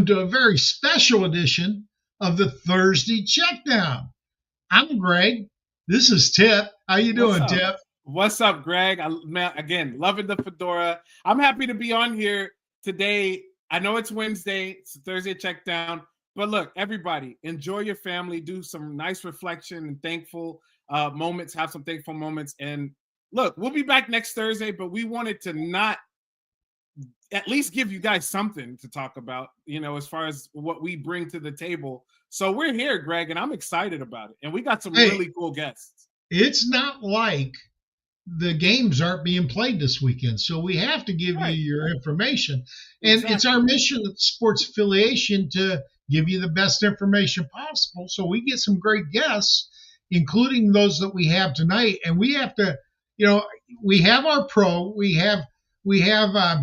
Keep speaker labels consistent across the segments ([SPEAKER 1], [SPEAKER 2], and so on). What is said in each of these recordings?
[SPEAKER 1] to a very special edition of the Thursday Checkdown. I'm Greg. This is Tipp. How you doing, Tipp?
[SPEAKER 2] What's up, Greg? Again, loving the fedora. I'm happy to be on here today. I know it's Wednesday. It's the Thursday Checkdown. But look, everybody, enjoy your family. Do some nice reflection and thankful moments. Have some thankful moments. And look, we'll be back next Thursday, but we wanted to not at least give you guys something to talk about, as far as what we bring to the table. So we're here, Greg, and I'm excited about it. And we got some really cool guests.
[SPEAKER 1] It's not like the games aren't being played this weekend, so we have to give you your information. And It's our mission at the Sports Affiliation to give you the best information possible. So we get some great guests, including those that we have tonight. And we have to, we have our pro. We have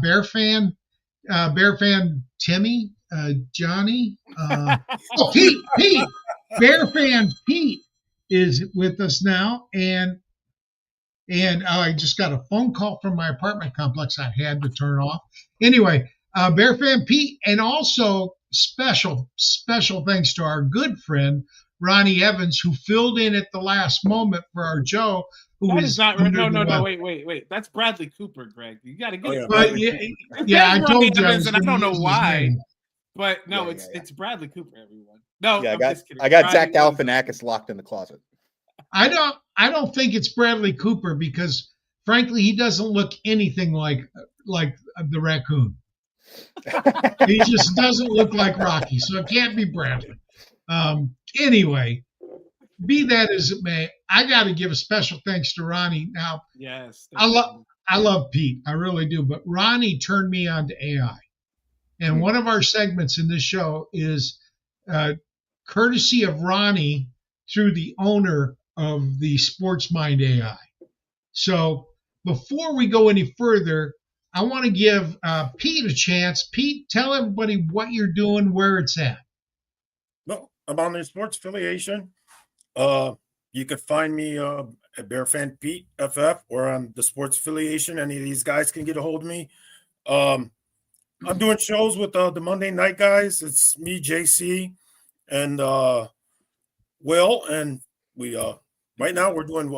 [SPEAKER 1] Bear fan Timmy, Johnny. Pete. Bear fan Pete is with us now, and I just got a phone call from my apartment complex I had to turn off. Anyway, Bear fan Pete, and also special thanks to our good friend Ronnie Evans, who filled in at the last moment for our Joe.
[SPEAKER 2] That is not right. No. Wait. That's Bradley Cooper, Greg. You got to get it.
[SPEAKER 1] But I told you.
[SPEAKER 2] And I don't know why. But no, it's Bradley Cooper, everyone. No,
[SPEAKER 3] yeah,
[SPEAKER 2] I'm just kidding.
[SPEAKER 3] I got Zach Galifianakis locked in the closet.
[SPEAKER 1] I don't think it's Bradley Cooper because, frankly, he doesn't look anything like the raccoon. He just doesn't look like Rocky, so it can't be Bradley. Anyway, be that as it may, I got to give a special thanks to Ronnie. Now,
[SPEAKER 2] yes,
[SPEAKER 1] I love Pete, I really do, but Ronnie turned me on to AI, and one of our segments in this show is courtesy of Ronnie through the owner of the Sports Mind AI. So before we go any further, I want to give Pete a chance. Pete, tell everybody what you're doing, where it's at.
[SPEAKER 4] Well, I'm on the Sports Affiliation. You could find me at Bear Fan Pete FF or on the Sports Affiliation. Any of these guys can get a hold of me. I'm doing shows with the Monday night guys. It's me, JC, and Will, and we right now we're doing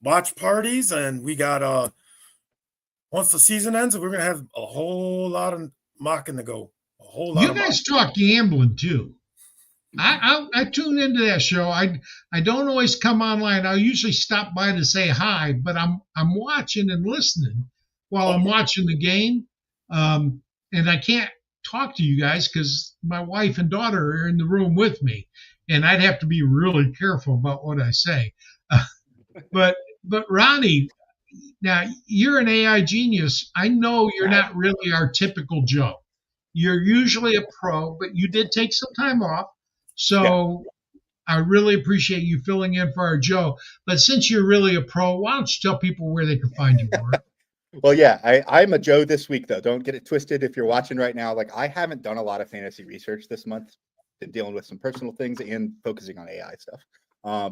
[SPEAKER 4] watch parties, and we got once the season ends, we're gonna have a whole lot of mocking to go. A whole lot.
[SPEAKER 1] You guys talk gambling too. I tune into that show. I don't always come online. I'll usually stop by to say hi, but I'm watching and listening while I'm watching the game. And I can't talk to you guys because my wife and daughter are in the room with me, and I'd have to be really careful about what I say. But Ronnie, now you're an AI genius. I know you're not really our typical Joe. You're usually a pro, but you did take some time off. So I really appreciate you filling in for our Joe. But since you're really a pro, why don't you tell people where they can find you, Mark?
[SPEAKER 3] Well, yeah, I'm a Joe this week, though. Don't get it twisted if you're watching right now. Like, I haven't done a lot of fantasy research this month. Been dealing with some personal things and focusing on AI stuff.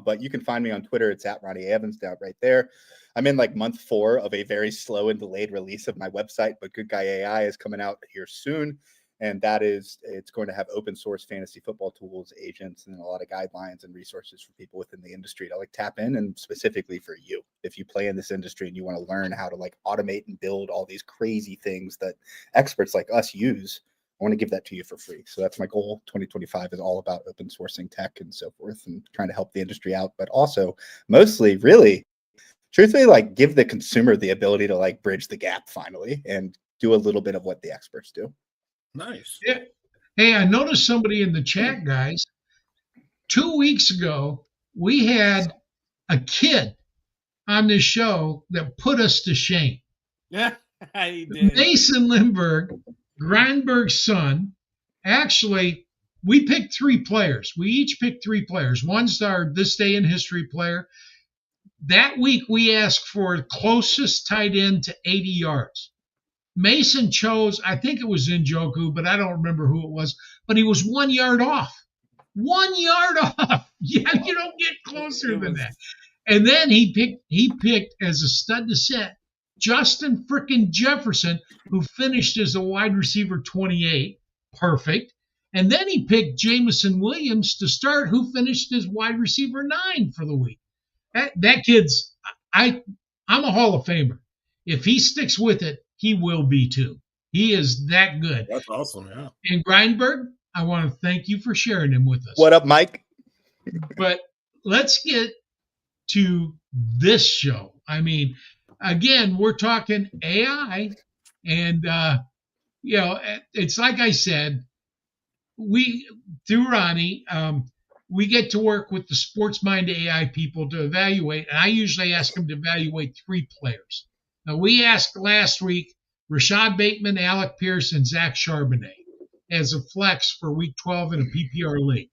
[SPEAKER 3] But you can find me on Twitter. It's at Ronnie Evans down right there. I'm in like month 4 of a very slow and delayed release of my website, but Good Guy AI is coming out here soon. And it's going to have open source fantasy football tools, agents, and a lot of guidelines and resources for people within the industry to like tap in, and specifically for you. If you play in this industry and you want to learn how to like automate and build all these crazy things that experts like us use, I want to give that to you for free. So that's my goal. 2025 is all about open sourcing tech and so forth and trying to help the industry out, but also mostly really, truthfully, like give the consumer the ability to like bridge the gap finally and do a little bit of what the experts do.
[SPEAKER 4] Nice.
[SPEAKER 1] Yeah. Hey, I noticed somebody in the chat, guys. 2 weeks ago, we had a kid on this show that put us to shame.
[SPEAKER 2] Yeah, he did.
[SPEAKER 1] Mason Lindbergh, Grindberg's son. Actually, we picked 3 players. We each picked 3 players. One's our This Day in History player. That week, we asked for closest tight end to 80 yards. Mason chose, I think it was Njoku, but I don't remember who it was, but he was 1 yard off. 1 yard off. Yeah, you don't get closer than that. And then he picked as a stud to set Justin frickin' Jefferson, who finished as a wide receiver 28. Perfect. And then he picked Jamison Williams to start, who finished as wide receiver 9 for the week. That kid's, I'm a Hall of Famer. If he sticks with it, he will be too. He is that good.
[SPEAKER 4] That's awesome, yeah.
[SPEAKER 1] And Grindberg, I want to thank you for sharing him with us.
[SPEAKER 3] What up, Mike?
[SPEAKER 1] But let's get to this show. I mean, again, we're talking AI, and it's like I said, through Ronnie, we get to work with the Sports Mind AI people to evaluate, and I usually ask them to evaluate 3 players. Now, we asked last week Rashad Bateman, Alec Pierce, and Zach Charbonnet as a flex for Week 12 in a PPR league.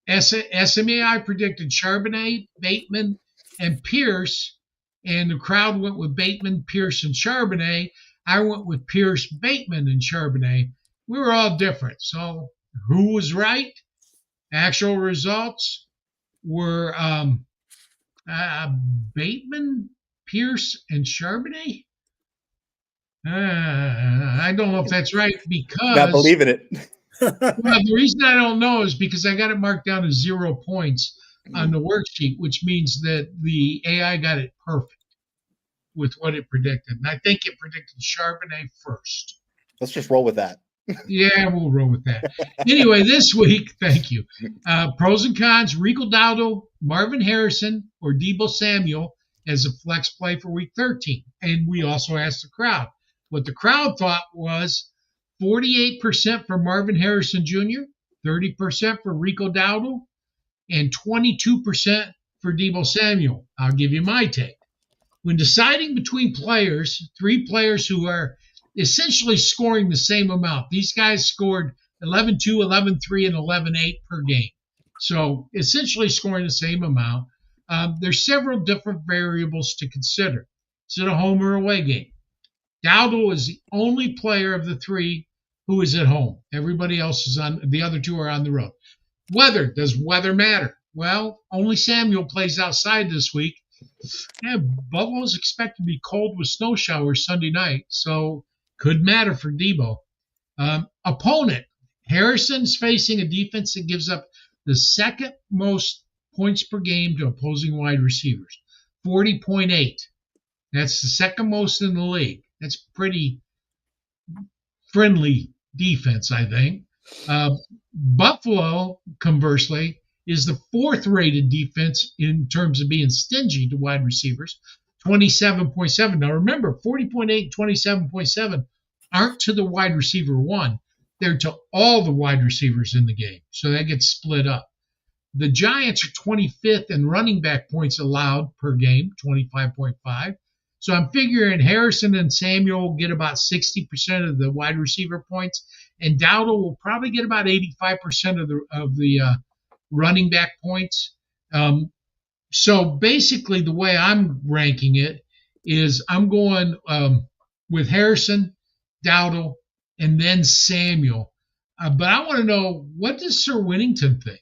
[SPEAKER 1] SMAI predicted Charbonnet, Bateman, and Pierce, and the crowd went with Bateman, Pierce, and Charbonnet. I went with Pierce, Bateman, and Charbonnet. We were all different. So who was right? Actual results were Bateman, Pierce, and Charbonnet. I don't know if that's right because
[SPEAKER 3] Not believing it.
[SPEAKER 1] well, the reason I don't know is because I got it marked down as 0 points on the worksheet, which means that the AI got it perfect with what it predicted. And I think it predicted Charbonnet first.
[SPEAKER 3] Let's just roll with that.
[SPEAKER 1] Yeah, we'll roll with that. Anyway, this week, thank you. Pros and cons, Rico Dowdle, Marvin Harrison, or Deebo Samuel as a flex play for Week 13. And we also asked the crowd. What the crowd thought was 48% for Marvin Harrison Jr., 30% for Rico Dowdle, and 22% for Deebo Samuel. I'll give you my take. When deciding between players, 3 players who are essentially scoring the same amount. These guys scored 11-2, 11-3, and 11-8 per game. So essentially scoring the same amount. There's several different variables to consider. Is it a home or away game? Dowdle is the only player of the 3 who is at home. Everybody else is the other 2 are on the road. Weather, does weather matter? Well, only Samuel plays outside this week. Yeah, Buffalo's expected to be cold with snow showers Sunday night, so could matter for Deebo. Opponent, Harrison's facing a defense that gives up the second most points per game to opposing wide receivers, 40.8. That's the second most in the league. That's pretty friendly defense, I think. Buffalo, conversely, is the 4th rated defense in terms of being stingy to wide receivers, 27.7. Now remember, 40.8 and 27.7 aren't to the wide receiver 1. They're to all the wide receivers in the game. So that gets split up. The Giants are 25th in running back points allowed per game, 25.5. So I'm figuring Harrison and Samuel will get about 60% of the wide receiver points, and Dowdle will probably get about 85% of the running back points. So basically the way I'm ranking it is I'm going with Harrison, Dowdle, and then Samuel. But I want to know, what does Sir Winnington think?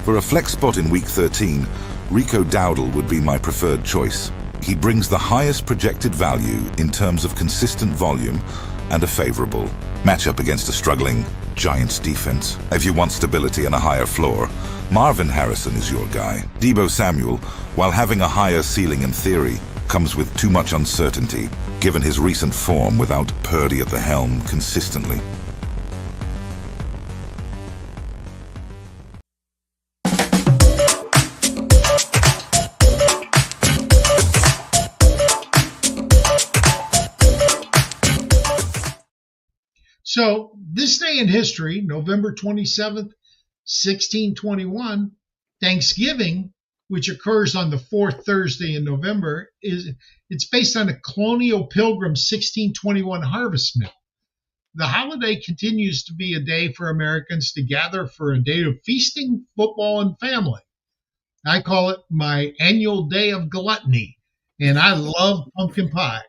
[SPEAKER 5] For a flex spot in Week 13, Rico Dowdle would be my preferred choice. He brings the highest projected value in terms of consistent volume and a favorable matchup against a struggling Giants defense. If you want stability and a higher floor, Marvin Harrison is your guy. Deebo Samuel, while having a higher ceiling in theory, comes with too much uncertainty, given his recent form without Purdy at the helm consistently.
[SPEAKER 1] So this day in history, November 27th, 1621, Thanksgiving, which occurs on the 4th Thursday in November, it's based on a colonial pilgrim 1621 harvest meal. The holiday continues to be a day for Americans to gather for a day of feasting, football, and family. I call it my annual day of gluttony, and I love pumpkin pie.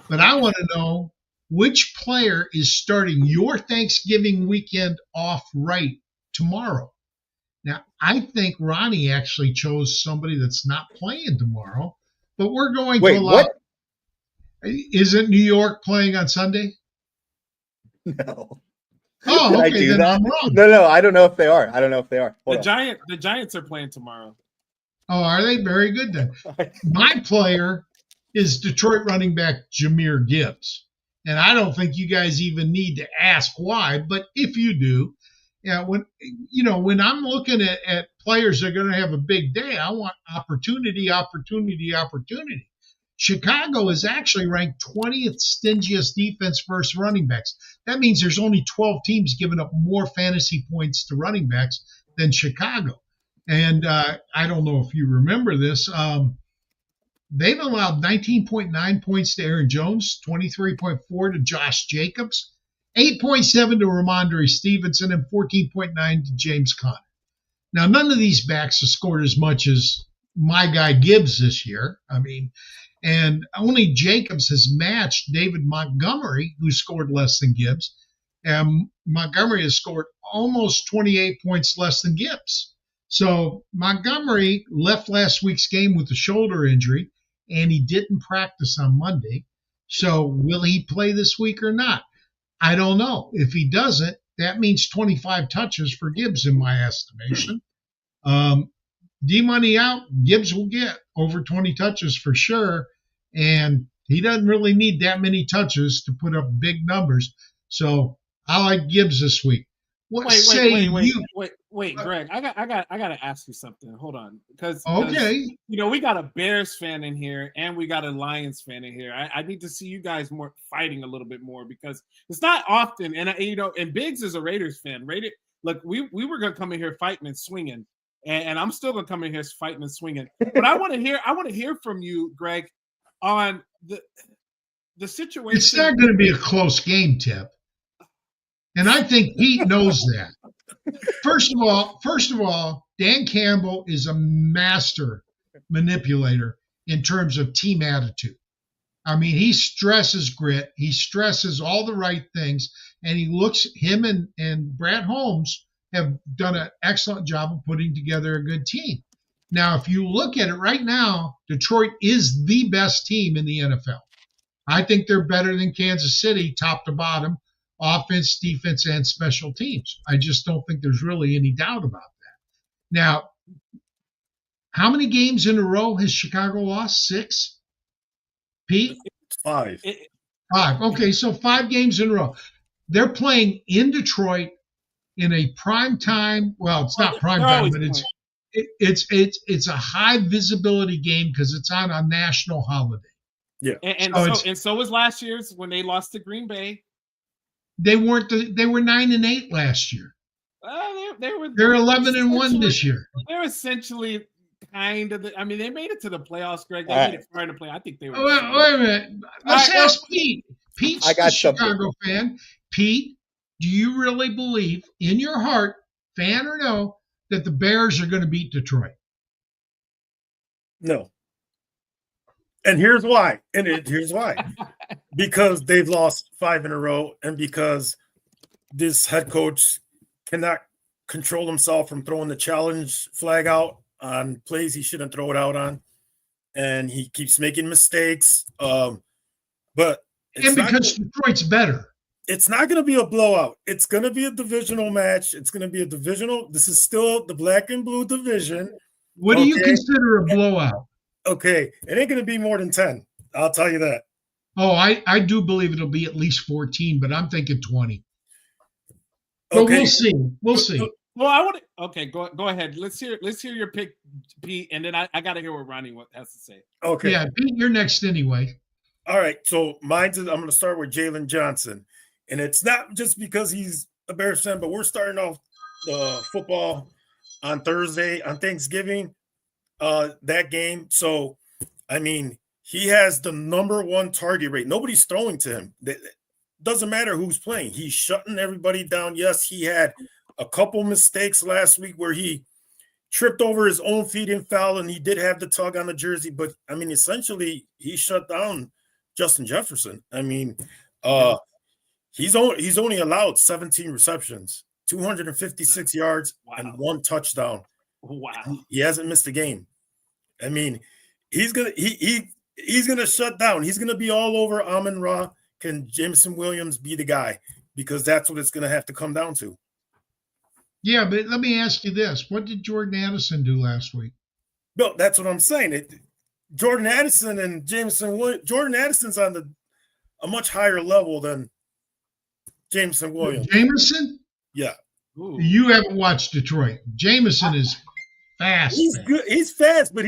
[SPEAKER 1] But I want to know, which player is starting your Thanksgiving weekend off right tomorrow? Now, I think Ronnie actually chose somebody that's not playing tomorrow, but we're going to allow.
[SPEAKER 3] What?
[SPEAKER 1] Isn't New York playing on Sunday?
[SPEAKER 3] No.
[SPEAKER 1] Oh,
[SPEAKER 3] Did I
[SPEAKER 1] okay,
[SPEAKER 3] do
[SPEAKER 1] then
[SPEAKER 3] that?
[SPEAKER 1] I'm wrong.
[SPEAKER 3] No, I don't know if they are. Hold
[SPEAKER 2] The Giants are playing tomorrow.
[SPEAKER 1] Oh, are they? Very good then.
[SPEAKER 3] on.
[SPEAKER 1] My player is Detroit running back Jahmyr Gibbs. And I don't think you guys even need to ask why, but if you do, when I'm looking at players that are going to have a big day, I want opportunity. Chicago is actually ranked 20th stingiest defense versus running backs. That means there's only 12 teams giving up more fantasy points to running backs than Chicago. And I don't know if you remember this. They've allowed 19.9 points to Aaron Jones, 23.4 to Josh Jacobs, 8.7 to Ramondre Stevenson, and 14.9 to James Conner. Now, none of these backs have scored as much as my guy Gibbs this year. And only Jacobs has matched David Montgomery, who scored less than Gibbs. And Montgomery has scored almost 28 points less than Gibbs. So Montgomery left last week's game with a shoulder injury, and he didn't practice on Monday. So will he play this week or not? I don't know. If he doesn't, that means 25 touches for Gibbs in my estimation. D-Money out, Gibbs will get over 20 touches for sure, and he doesn't really need that many touches to put up big numbers. So I like Gibbs this week.
[SPEAKER 2] Wait, Greg. I got to ask you something. Hold on, because we got a Bears fan in here and we got a Lions fan in here. I need to see you guys more fighting a little bit more because it's not often. And and Biggs is a Raiders fan. Look, we were gonna come in here fighting and swinging, and I'm still gonna come in here fighting and swinging. But I want to hear from you, Greg, on the situation.
[SPEAKER 1] It's not going to be a close game, Tipp. And I think Pete knows that. First of all, Dan Campbell is a master manipulator in terms of team attitude. He stresses grit. He stresses all the right things. And him and Brad Holmes have done an excellent job of putting together a good team. Now, if you look at it right now, Detroit is the best team in the NFL. I think they're better than Kansas City, top to bottom, offense, defense, and special teams. I just don't think there's really any doubt about that. Now, how many games in a row has Chicago lost? 6? Pete?
[SPEAKER 4] 5.
[SPEAKER 1] 5. Okay, so 5 games in a row. They're playing in Detroit in a prime time. Well, it's not prime time, but it's a high visibility game because it's on a national holiday.
[SPEAKER 2] Yeah, and so was last year's when they lost to Green Bay.
[SPEAKER 1] They were 9-8 last year. They're 11-1 this year.
[SPEAKER 2] They're essentially kind of. They made it to the playoffs, Greg. They made it far to play. I think they were.
[SPEAKER 1] Wait a minute. Let's ask Pete. Pete's a Chicago fan. Pete, do you really believe in your heart, fan or no, that the Bears are going to beat Detroit?
[SPEAKER 4] No. And here's why. Because they've lost 5 in a row, and because this head coach cannot control himself from throwing the challenge flag out on plays he shouldn't throw it out on, and he keeps making mistakes. But
[SPEAKER 1] because Detroit's better.
[SPEAKER 4] It's not going to be a blowout. It's going to be a divisional match. It's going to be a divisional. This is still the black and blue division.
[SPEAKER 1] What do you consider a blowout?
[SPEAKER 4] Okay, it ain't going to be more than 10. I'll tell you that.
[SPEAKER 1] Oh, I do believe it'll be at least 14, but I'm thinking 20. But
[SPEAKER 4] okay.
[SPEAKER 1] We'll see.
[SPEAKER 2] Well, I want to. Okay, go ahead. Let's hear your pick, Pete, and then I got to hear what Ronnie has to say.
[SPEAKER 4] Okay.
[SPEAKER 1] Yeah, Pete, you're next anyway.
[SPEAKER 4] All right. So I'm going to start with Jalen Johnson, and it's not just because he's a Bears fan, but we're starting off football on Thursday on Thanksgiving. That game. So, he has the number 1 target rate. Nobody's throwing to him. Doesn't matter who's playing. He's shutting everybody down. Yes, he had a couple mistakes last week where he tripped over his own feet and foul, and he did have the tug on the jersey. But, essentially, he shut down Justin Jefferson. He's only allowed 17 receptions, 256 yards, and 1 touchdown.
[SPEAKER 2] Wow.
[SPEAKER 4] He hasn't missed a game. He's gonna. he's going to shut down. He's going to be all over Amon-Ra. Can Jameson Williams be the guy? Because that's what it's going to have to come down to.
[SPEAKER 1] Yeah, but let me ask you this. What did Jordan Addison do last week?
[SPEAKER 4] No, that's what I'm saying. Jordan Addison and Jameson Williams. Jordan Addison's on a much higher level than Jameson Williams.
[SPEAKER 1] Jameson?
[SPEAKER 4] Yeah.
[SPEAKER 2] Ooh.
[SPEAKER 1] You haven't watched Detroit. Jameson is fast.
[SPEAKER 4] He's
[SPEAKER 1] man.
[SPEAKER 4] good. He's fast, but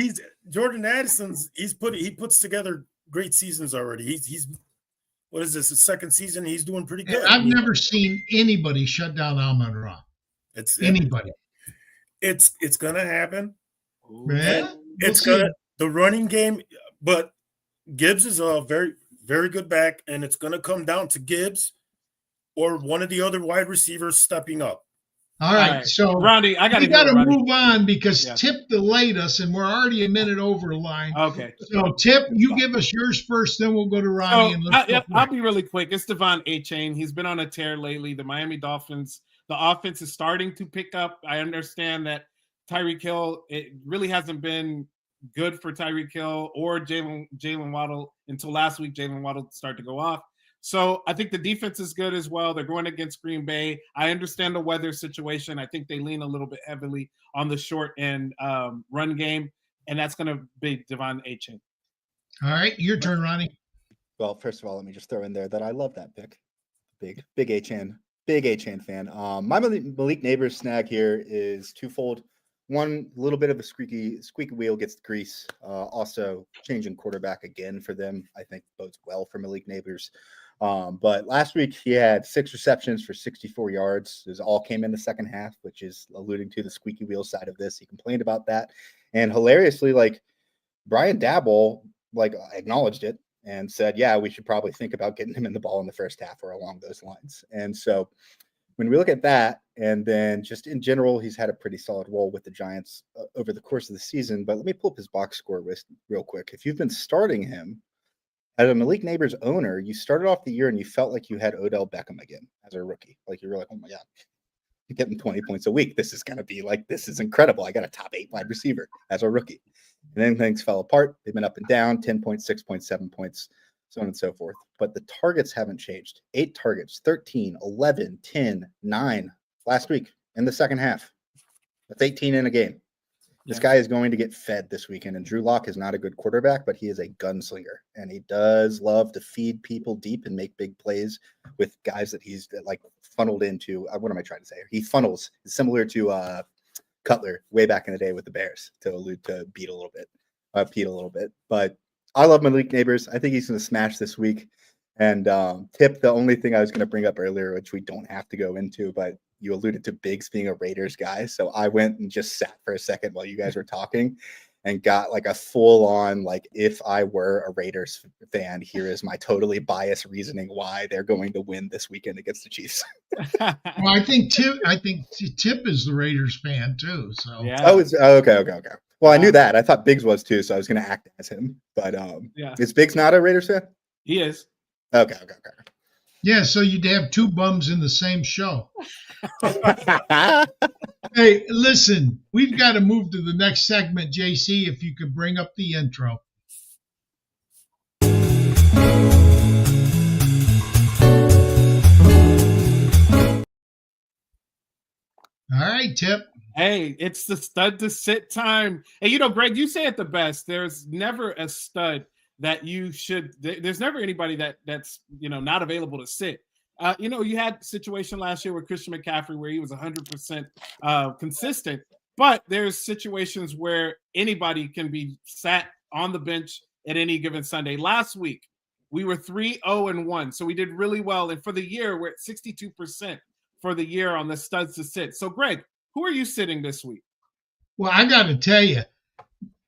[SPEAKER 4] Jordan Addison's. He puts together great seasons already. He's what is this? His second season. He's doing pretty good.
[SPEAKER 1] I've never seen anybody shut down Amon-Ra. Anybody.
[SPEAKER 4] It's gonna happen.
[SPEAKER 1] Man,
[SPEAKER 4] It's gonna the running game, but Gibbs is a very, very good back, and it's gonna come down to Gibbs or one of the other wide receivers stepping up.
[SPEAKER 1] All right, so
[SPEAKER 2] Ronnie,
[SPEAKER 1] we got to move on because Tipp delayed us, and we're already a minute over the line.
[SPEAKER 2] Okay.
[SPEAKER 1] So Tipp, you give us yours first, then we'll go to Ronnie.
[SPEAKER 2] I'll be really quick. It's Devon Achane. He's been on a tear lately. The Miami Dolphins, the offense is starting to pick up. I understand that Tyreek Hill, it really hasn't been good for Tyreek Hill or Jalen Waddle until last week. Jalen Waddle started to go off. So I think the defense is good as well. They're going against Green Bay. I understand the weather situation. I think they lean a little bit heavily on the short end run game, and that's going to be Devon Achane.
[SPEAKER 1] All right, your turn, Ronnie.
[SPEAKER 3] Well, first of all, let me just throw in there that I love that pick. Big Achane fan. My Malik Neighbors snag here is twofold. One, little bit of a squeaky wheel gets the grease. Also, changing quarterback again for them, I think bodes well for Malik Neighbors. But last week he had 6 receptions for 64 yards. This all came in the second half, which is alluding to the squeaky wheel side of this. He complained about that, and hilariously, like Brian Daboll, like acknowledged it and said, "Yeah, we should probably think about getting him in the ball in the first half or along those lines." And so, when we look at that, and then just in general, he's had a pretty solid role with the Giants over the course of the season. But let me pull up his box score list real quick. If you've been starting him as a Malik Neighbors owner, you started off the year and you felt like you had Odell Beckham again as a rookie. Like you were like, oh my God, you're getting 20 points a week. This is going to be like, this is incredible. I got a top 8 wide receiver as a rookie. And then things fell apart. They've been up and down, 10 points, 6 points, 7 points, so on and so forth. But the targets haven't changed. 8 targets, 13, 11, 10, 9 last week in the second half. That's 18 in a game. This guy is going to get fed this weekend, and Drew Lock is not a good quarterback, but he is a gunslinger, and he does love to feed people deep and make big plays with guys that he's like funneled into. What am I trying to say? He funnels, similar to Cutler way back in the day with the Bears, to allude to Pete a little bit. But I love Malik Neighbors. I think he's going to smash this week. And Tipp, the only thing I was going to bring up earlier, which we don't have to go into, but you alluded to Biggs being a Raiders guy. So I went and just sat for a second while you guys were talking and got like a full on, like, if I were a Raiders fan, here is my totally biased reasoning why they're going to win this weekend against the Chiefs.
[SPEAKER 1] Well, I think Tipp is the Raiders fan too. So
[SPEAKER 2] Yeah.
[SPEAKER 3] Okay. Well, I knew that. I thought Biggs was too, so I was going to act as him. But is Biggs not a Raiders fan?
[SPEAKER 2] He is.
[SPEAKER 3] Okay.
[SPEAKER 1] yeah, so you'd have 2 bums in the same show. Hey, listen, we've got to move to the next segment, JC, if you could bring up the intro. All right, Tipp.
[SPEAKER 2] Hey, it's the stud to sit time. And you know, Greg, you say it the best. There's never a stud that there's never anybody that's not available to sit. You had a situation last year with Christian McCaffrey where he was 100% consistent, but there's situations where anybody can be sat on the bench at any given Sunday. Last week, we were 3-0-1, so we did really well. And for the year, we're at 62% for the year on the studs to sit. So, Greg, who are you sitting this week?
[SPEAKER 1] Well, I got to tell you,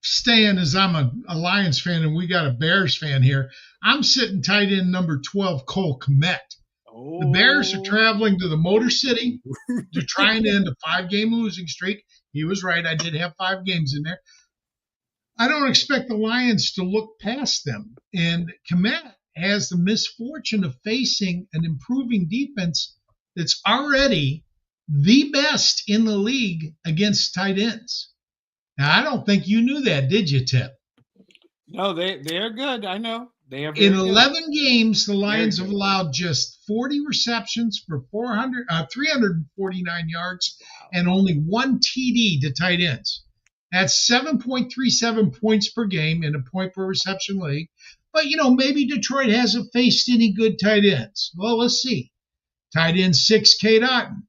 [SPEAKER 1] staying as I'm a Lions fan and we got a Bears fan here, I'm sitting tight end number 12, Cole Kmet.
[SPEAKER 2] Oh.
[SPEAKER 1] The Bears are traveling to the Motor City. They're trying to end a 5-game losing streak. He was right. I did have 5 games in there. I don't expect the Lions to look past them. And Kmet has the misfortune of facing an improving defense that's already the best in the league against tight ends. Now, I don't think you knew that, did you, Tipp?
[SPEAKER 2] No, they're good. I know. They are very
[SPEAKER 1] In
[SPEAKER 2] good.
[SPEAKER 1] 11 games, the Lions
[SPEAKER 2] Very
[SPEAKER 1] have
[SPEAKER 2] good.
[SPEAKER 1] allowed just 40 receptions for 349 yards and only 1 TD to tight ends. That's 7.37 points per game in a point per reception league. But, maybe Detroit hasn't faced any good tight ends. Well, let's see. Tight end 6, Kate Otten.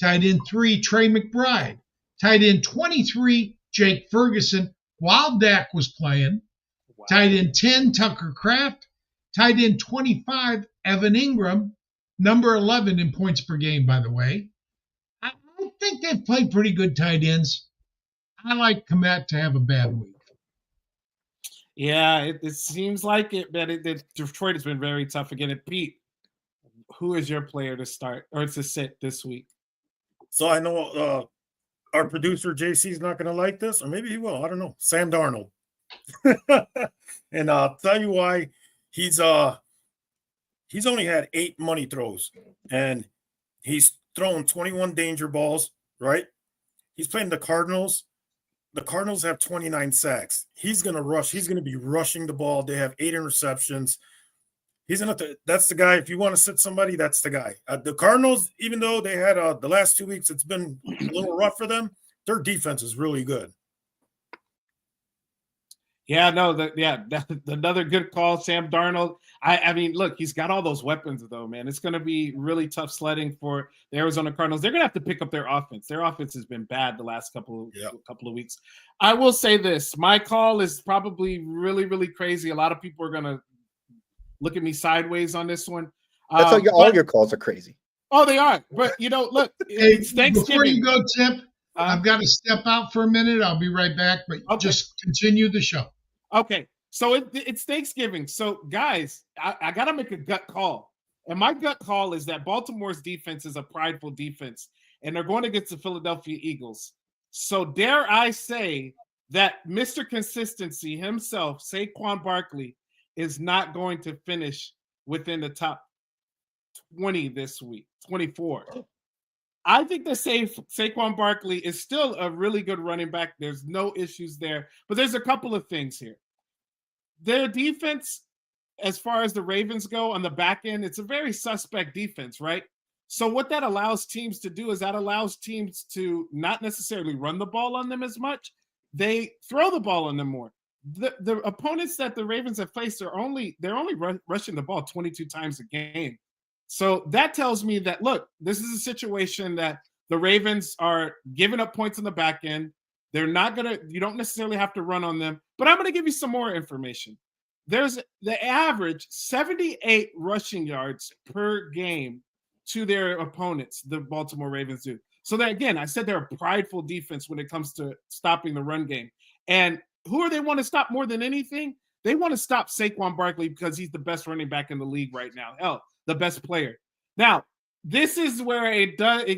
[SPEAKER 1] Tight end 3, Trey McBride. Tight end 23, Jake Ferguson, while Dak was playing.
[SPEAKER 2] Wow.
[SPEAKER 1] Tight end 10, Tucker Kraft. Tight end 25, Evan Ingram. Number 11 in points per game, by the way. I think they've played pretty good tight ends. I like Komet to have a bad week.
[SPEAKER 2] Yeah, it seems like it, but Detroit has been very tough again. And Pete, who is your player to start or to sit this week?
[SPEAKER 4] So I know our producer JC is not going to like this, or maybe he will. I don't know. Sam Darnold. And I'll tell you why. He's only had 8 money throws, and he's thrown 21 danger balls, right? He's playing the Cardinals. The Cardinals have 29 sacks. He's going to rush. He's going to be rushing the ball. They have 8 interceptions. That's the guy. If you want to sit somebody, that's the guy. The Cardinals, even though they had the last 2 weeks, it's been a little rough for them. Their defense is really good.
[SPEAKER 2] Yeah, no, another good call, Sam Darnold. I mean, look, he's got all those weapons, though, man. It's going to be really tough sledding for the Arizona Cardinals. They're going to have to pick up their offense. Their offense has been bad the last couple of weeks. I will say this. My call is probably really, really crazy. A lot of people are going to look at me sideways on this one.
[SPEAKER 3] That's all your calls are crazy.
[SPEAKER 2] Oh, they are. But, look, it's Thanksgiving.
[SPEAKER 1] Before you go, Tipp, I've got to step out for a minute. I'll be right back, but just continue the show.
[SPEAKER 2] Okay, so it's Thanksgiving. So, guys, I got to make a gut call. And my gut call is that Baltimore's defense is a prideful defense, and they're going against the Philadelphia Eagles. So, dare I say that Mr. Consistency himself, Saquon Barkley, is not going to finish within the top 20 this week, 24. I think that Saquon Barkley is still a really good running back. There's no issues there. But there's a couple of things here. Their defense, as far as the Ravens go on the back end, it's a very suspect defense, right? So what that allows teams to do is that allows teams to not necessarily run the ball on them as much. They throw the ball on them more. The opponents that the Ravens have faced they're only rushing the ball 22 times a game. So that tells me that, look, this is a situation that the Ravens are giving up points on the back end. They're not you don't necessarily have to run on them, but I'm going to give you some more information. There's the average 78 rushing yards per game to their opponents, the Baltimore Ravens do. So that, again, I said they're a prideful defense when it comes to stopping the run game. And who do they want to stop more than anything? They want to stop Saquon Barkley because he's the best running back in the league right now. Hell, the best player. Now, this is where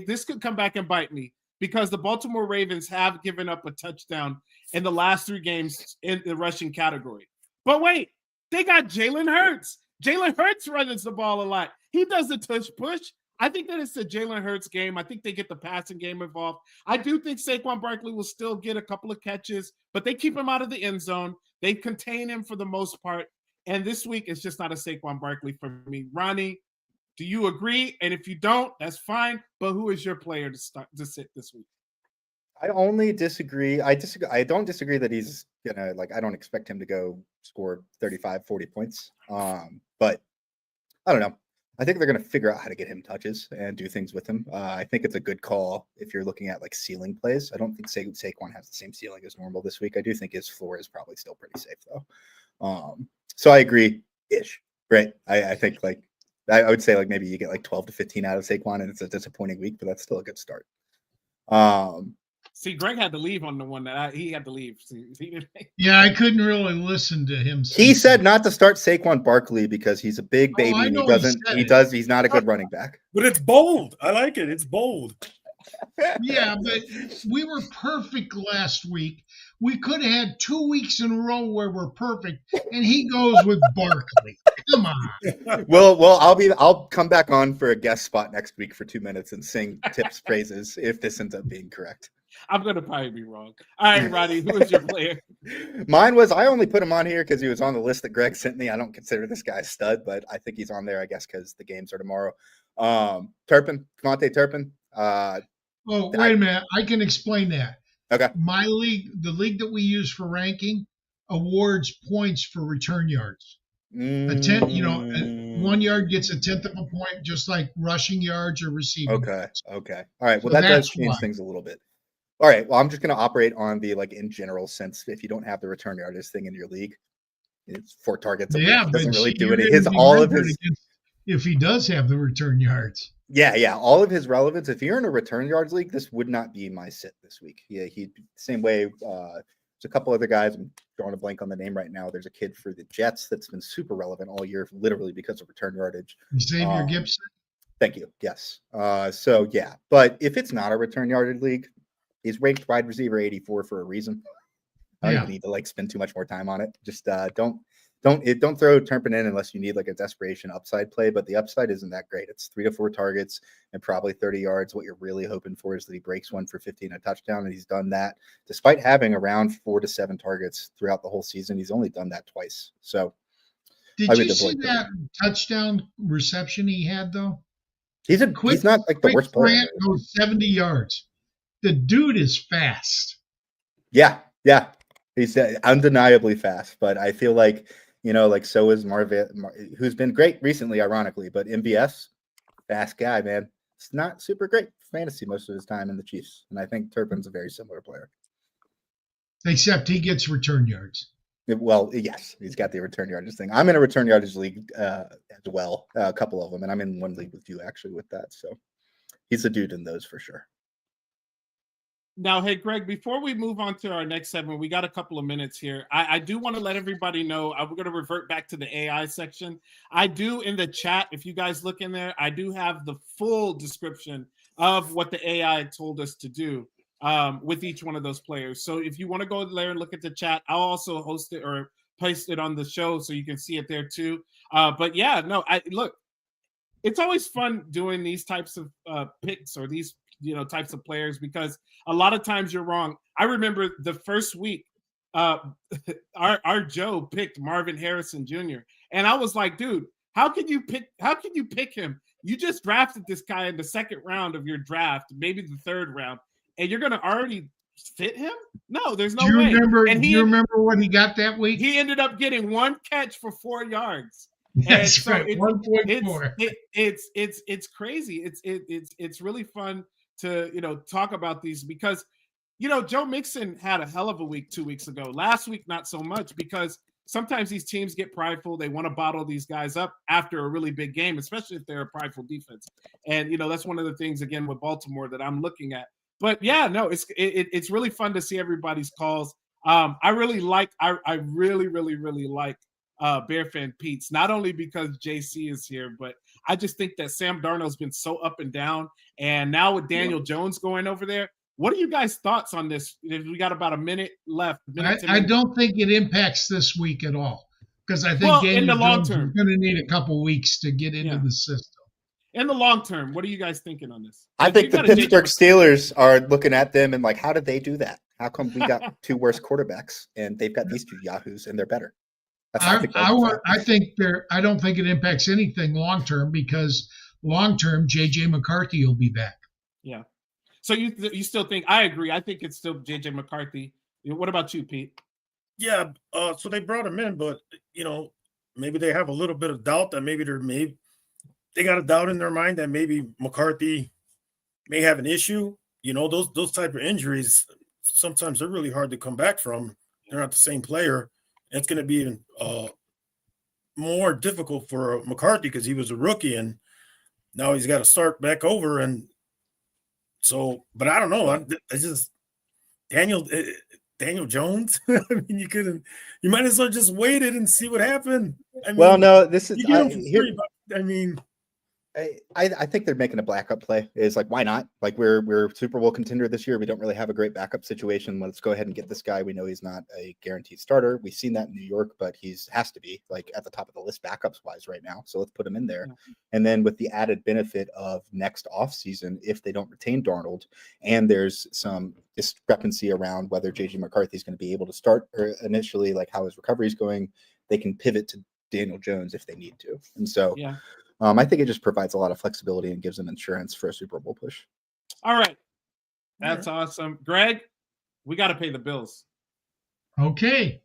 [SPEAKER 2] this could come back and bite me because the Baltimore Ravens have given up a touchdown in the last 3 games in the rushing category. But wait, they got Jalen Hurts. Jalen Hurts runs the ball a lot. He does the tush-push. I think that it's a Jalen Hurts game. I think they get the passing game involved. I do think Saquon Barkley will still get a couple of catches, but they keep him out of the end zone. They contain him for the most part. And this week, it's just not a Saquon Barkley for me. Ronnie, do you agree? And if you don't, that's fine. But who is your player to sit this week?
[SPEAKER 3] I only disagree. I don't disagree that he's gonna I don't expect him to go score 35, 40 points. But I don't know. I think they're gonna figure out how to get him touches and do things with him. I think it's a good call if you're looking at ceiling plays. I don't think Saquon has the same ceiling as normal this week. I do think his floor is probably still pretty safe though. So I agree ish. Right. I think I would say maybe you get 12 to 15 out of Saquon and it's a disappointing week, but that's still a good start.
[SPEAKER 2] See, Greg had to leave on the one that he had to leave.
[SPEAKER 1] Yeah, I couldn't really listen to him.
[SPEAKER 3] He said not to start Saquon Barkley because he's a big baby and he's not a good running back.
[SPEAKER 4] But it's bold. I like it. It's bold.
[SPEAKER 1] Yeah, but we were perfect last week. We could have had 2 weeks in a row where we're perfect, and he goes with Barkley. Come on.
[SPEAKER 3] Well, I'll come back on for a guest spot next week for 2 minutes and sing Tipp's praises if this ends up being correct.
[SPEAKER 2] I'm gonna probably be wrong. All right, Roddy, who is your player?
[SPEAKER 3] Mine was, I only put him on here because he was on the list that Greg sent me. I don't consider this guy a stud, but I think he's on there, I guess, because the games are tomorrow. Turpin, Devontae Turpin.
[SPEAKER 1] Oh, wait a minute. I can explain that.
[SPEAKER 3] Okay.
[SPEAKER 1] My league, the league that we use for ranking, awards points for return yards. A 1 yard gets a 1/10 of a point, just like rushing yards or receiving.
[SPEAKER 3] Okay.
[SPEAKER 1] yards.
[SPEAKER 3] Okay. All right. Well,
[SPEAKER 1] So
[SPEAKER 3] that does
[SPEAKER 1] that's
[SPEAKER 3] change
[SPEAKER 1] why.
[SPEAKER 3] things a little bit. All right. Well, I'm just going to operate on the in general sense. If you don't have the return yardage thing in your league, it's 4 targets.
[SPEAKER 1] Yeah,
[SPEAKER 3] it
[SPEAKER 1] but
[SPEAKER 3] doesn't really do
[SPEAKER 1] you're
[SPEAKER 3] any.
[SPEAKER 1] gonna be
[SPEAKER 3] All of
[SPEAKER 1] real good
[SPEAKER 3] his.
[SPEAKER 1] if he does have the return yards.
[SPEAKER 3] Yeah, all of his relevance. If you're in a return yards league, this would not be my sit this week. Yeah, he same way. There's a couple other guys. I'm drawing a blank on the name right now. There's a kid for the Jets that's been super relevant all year, literally because of return yardage.
[SPEAKER 1] Xavier Gibson.
[SPEAKER 3] Thank you. Yes. So yeah, but if it's not a return yardage league, he's ranked wide receiver 84 for a reason. I don't even need to spend too much more time on it. Just don't throw Turpin in unless you need a desperation upside play, but the upside isn't that great. It's 3 to 4 targets and probably 30 yards. What you're really hoping for is that he breaks one for 15 a touchdown, and he's done that despite having around 4 to 7 targets throughout the whole season. He's only done that twice. So
[SPEAKER 1] did you see that touchdown reception he had though?
[SPEAKER 3] He's not the worst player.
[SPEAKER 1] Goes 70 yards. The dude is fast.
[SPEAKER 3] Yeah. He's undeniably fast, but I feel so is Marvin, who's been great recently, ironically, but MVS, fast guy, man. It's not super great fantasy most of his time in the Chiefs, and I think Turpin's a very similar player.
[SPEAKER 1] Except he gets return yards.
[SPEAKER 3] Well, yes, he's got the return yardage thing. I'm in a return yardage league as well, a couple of them, and I'm in one league with you actually with that. So he's a dude in those for sure.
[SPEAKER 2] Now, hey, Greg, before we move on to our next segment, we got a couple of minutes here. I do want to let everybody know, we're going to revert back to the AI section. I do in the chat, if you guys look in there, I do have the full description of what the AI told us to do with each one of those players. So if you want to go there and look at the chat, I'll also host it or post it on the show so you can see it there too. But yeah, no, look, it's always fun doing these types of picks or these types of players, because a lot of times you're wrong. I remember the first week, our Joe picked Marvin Harrison Jr. And I was like, dude, how can you pick him? You just drafted this guy in the 2nd round of your draft, maybe the 3rd round, and you're going to already fit him? No, there's no way.
[SPEAKER 1] Do you remember what he got that week?
[SPEAKER 2] He ended up getting 1 catch for 4 yards.
[SPEAKER 1] That's right. 1.4.
[SPEAKER 2] It's crazy. It's really fun to talk about these, because Joe Mixon had a hell of a week 2 weeks ago. Last week not so much, because sometimes these teams get prideful. They want to bottle these guys up after a really big game, especially if they're a prideful defense. And that's one of the things again with Baltimore that I'm looking at. But yeah, no, it's really fun to see everybody's calls. I really like Bear Fan Pete's, not only because JC is here, but I just think that Sam Darnold's been so up and down. And now with Daniel Jones going over there, what are you guys' thoughts on this? We got about a minute left.
[SPEAKER 1] I don't think it impacts this week at all, because I think
[SPEAKER 2] in the long term,
[SPEAKER 1] is going to need a couple weeks to get into the system.
[SPEAKER 2] In the long term, what are you guys thinking on this?
[SPEAKER 3] I think the Pittsburgh Steelers are looking at them and how did they do that? How come we got 2 worse quarterbacks and they've got these 2 yahoos and they're better?
[SPEAKER 1] I don't think it impacts anything long term, because long term JJ McCarthy will be back.
[SPEAKER 2] Yeah. So you still think? I agree. I think it's still JJ McCarthy. What about you, Pete?
[SPEAKER 4] Yeah. So they brought him in, but maybe they have a little bit of doubt that maybe they got a doubt in their mind that maybe McCarthy may have an issue. Those type of injuries, sometimes they're really hard to come back from. They're not the same player. It's going to be even more difficult for McCarthy because he was a rookie and now he's got to start back over. And so, but I don't know. It's just Daniel Jones. I mean, you might as well just wait it and see what happened. I mean,
[SPEAKER 3] well, no, this is,
[SPEAKER 4] I mean,
[SPEAKER 3] I think they're making a backup play. Is like, why not? Like we're Super Bowl contender this year. We don't really have a great backup situation. Let's go ahead and get this guy. We know he's not a guaranteed starter. We've seen that in New York, but has to be like at the top of the list backups wise right now. So let's put him in there. Yeah. And then with the added benefit of next offseason, if they don't retain Darnold and there's some discrepancy around whether JJ McCarthy is going to be able to start or initially, like how his recovery is going, they can pivot to Daniel Jones if they need to. And so I think it just provides a lot of flexibility and gives them insurance for a Super Bowl push.
[SPEAKER 2] All right. That's awesome. Greg, we got to pay the bills.
[SPEAKER 1] Okay.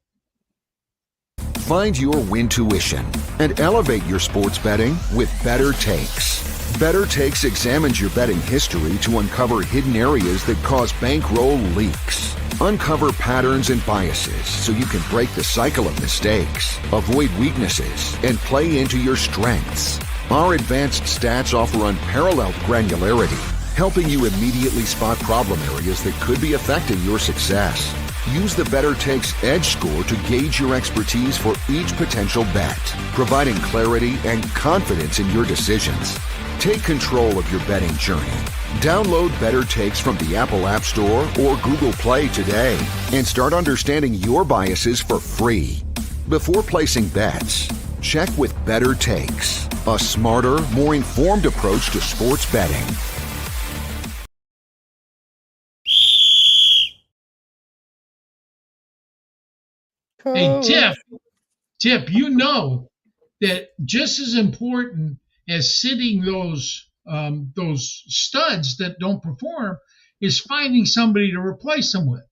[SPEAKER 6] Find your win tuition and elevate your sports betting with Better Takes. Better Takes examines your betting history to uncover hidden areas that cause bankroll leaks. Uncover patterns and biases so you can break the cycle of mistakes, avoid weaknesses, and play into your strengths. Our advanced stats offer unparalleled granularity, helping you immediately spot problem areas that could be affecting your success. Use the Better Takes Edge score to gauge your expertise for each potential bet, providing clarity and confidence in your decisions. Take control of your betting journey. Download Better Takes from the Apple App Store or Google Play today and start understanding your biases for free. Before placing bets, check with Better Takes, a smarter, more informed approach to sports betting.
[SPEAKER 1] Hey, Tipp, you know that just as important as sitting those studs that don't perform is finding somebody to replace them with.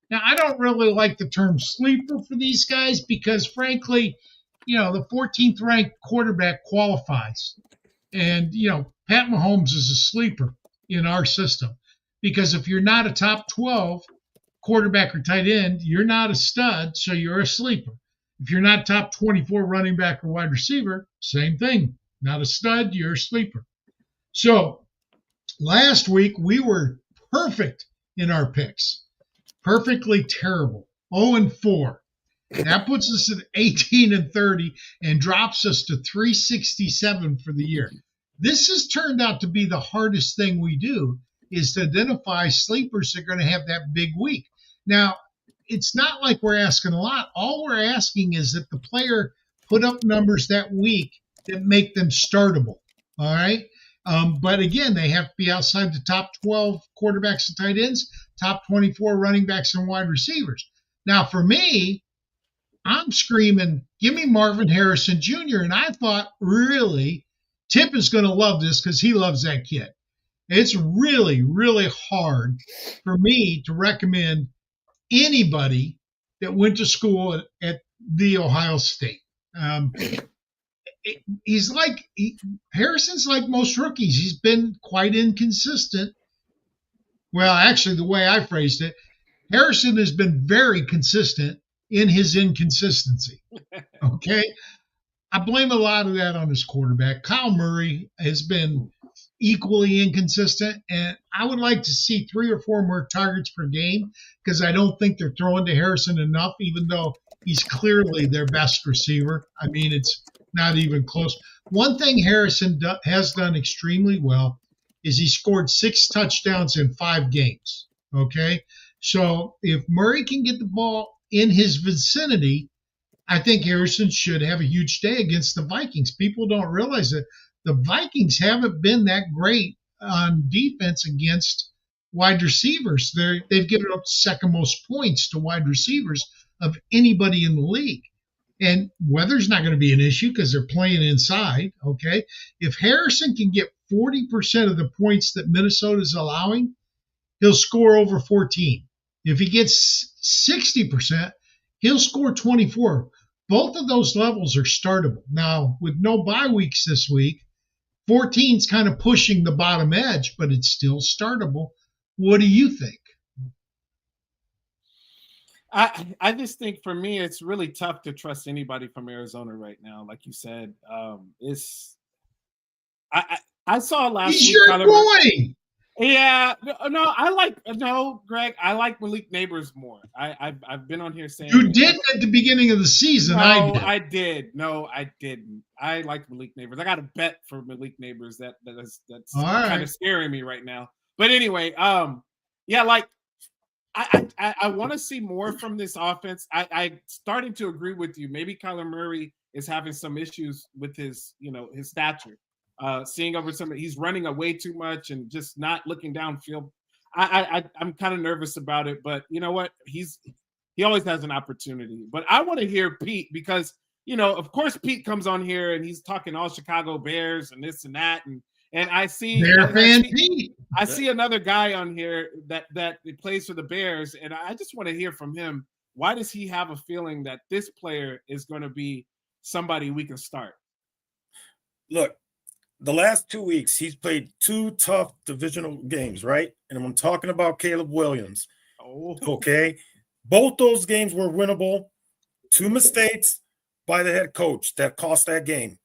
[SPEAKER 1] Now, I don't really like the term sleeper for these guys because, frankly, the 14th ranked quarterback qualifies. And, Pat Mahomes is a sleeper in our system because if you're not a top 12 quarterback or tight end, you're not a stud, so you're a sleeper. If you're not top 24 running back or wide receiver, same thing. Not a stud, you're a sleeper. So last week we were perfect in our picks. Perfectly terrible. 0-4. That puts us at 18-30 and drops us to 367 for the year. This has turned out to be the hardest thing we do, is to identify sleepers that are going to have that big week. Now, it's not like we're asking a lot. All we're asking is that the player put up numbers that week that make them startable. All right. But again, they have to be outside the top 12 quarterbacks and tight ends, top 24 running backs and wide receivers. Now, for me, I'm screaming, give me Marvin Harrison Jr. And I thought, really, Tipp is going to love this because he loves that kid. It's really, really hard for me to recommend anybody that went to school at the Ohio State. Harrison's like most rookies. He's been quite inconsistent. Well, actually, the way I phrased it, Harrison has been very consistent in his inconsistency. Okay? I blame a lot of that on his quarterback. Kyle Murray has been equally inconsistent, and I would like to see 3 or 4 more targets per game because I don't think they're throwing to Harrison enough, even though he's clearly their best receiver. I mean, it's not even close. One thing Harrison has done extremely well is he scored 6 touchdowns in 5 games. Okay? So if Murray can get the ball in his vicinity, I think Harrison should have a huge day against the Vikings. People don't realize that the Vikings haven't been that great on defense against wide receivers. They've given up second most points to wide receivers of anybody in the league. And weather's not going to be an issue because they're playing inside, okay? If Harrison can get 40% of the points that Minnesota's allowing, he'll score over 14. If he gets 60%, he'll score 24. Both of those levels are startable. Now, with no bye weeks this week, 14's kind of pushing the bottom edge, but it's still startable. What do you think?
[SPEAKER 2] I just think for me, it's really tough to trust anybody from Arizona right now. Like you said, I saw last week.
[SPEAKER 1] He's your boy.
[SPEAKER 2] Yeah, Greg. I like Malik Neighbors more. I've been on here saying
[SPEAKER 1] You didn't at the beginning of the season.
[SPEAKER 2] No,
[SPEAKER 1] I did.
[SPEAKER 2] I did. No, I didn't. I like Malik Neighbors. I got a bet for Malik Neighbors that's
[SPEAKER 1] All
[SPEAKER 2] kind
[SPEAKER 1] right.
[SPEAKER 2] of scaring me right now. But anyway, yeah, like I want to see more from this offense. I starting to agree with you. Maybe Kyler Murray is having some issues with his stature. Seeing over he's running away too much and just not looking downfield. I'm kind of nervous about it, but you know what? He always has an opportunity. But I want to hear Pete because of course Pete comes on here and he's talking all Chicago Bears and this and that, and I see
[SPEAKER 1] Pete.
[SPEAKER 2] I see another guy on here that plays for the Bears, and I just want to hear from him. Why does he have a feeling that this player is going to be somebody we can start?
[SPEAKER 4] Look, the last 2 weeks, he's played 2 tough divisional games, right? And I'm talking about Caleb Williams.
[SPEAKER 2] Oh,
[SPEAKER 4] okay. Both those games were winnable. 2 mistakes by the head coach that cost that game.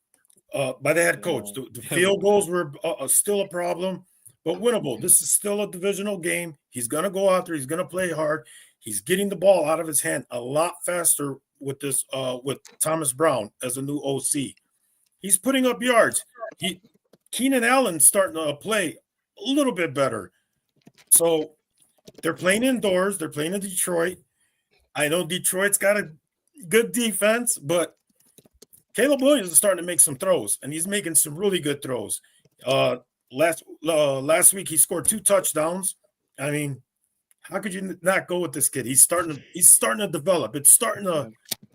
[SPEAKER 4] By the head coach. The field goals were still a problem, but winnable. This is still a divisional game. He's going to go out there. He's going to play hard. He's getting the ball out of his hand a lot faster with this with Thomas Brown as a new OC. He's putting up yards. Keenan Allen's starting to play a little bit better. So they're playing indoors. They're playing in Detroit. I know Detroit's got a good defense, but Caleb Williams is starting to make some throws, and he's making some really good throws. Last week he scored 2 touchdowns. I mean, how could you not go with this kid? He's starting to develop. It's starting to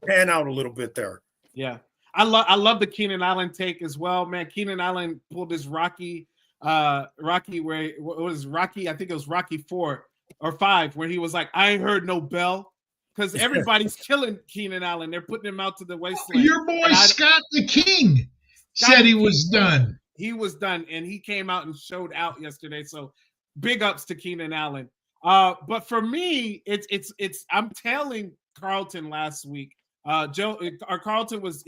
[SPEAKER 4] pan out a little bit there.
[SPEAKER 2] Yeah. I love the Keenan Allen take as well, man. Keenan Allen pulled his Rocky where it was Rocky, I think it was Rocky 4 or 5, where he was like, I ain't heard no bell. Because everybody's killing Keenan Allen. They're putting him out to the wasteland.
[SPEAKER 1] Your boy Scott the King said he was done.
[SPEAKER 2] He was done, and he came out and showed out yesterday. So big ups to Keenan Allen. But for me, it's I'm telling Carlton last week. Joe, our Carlton was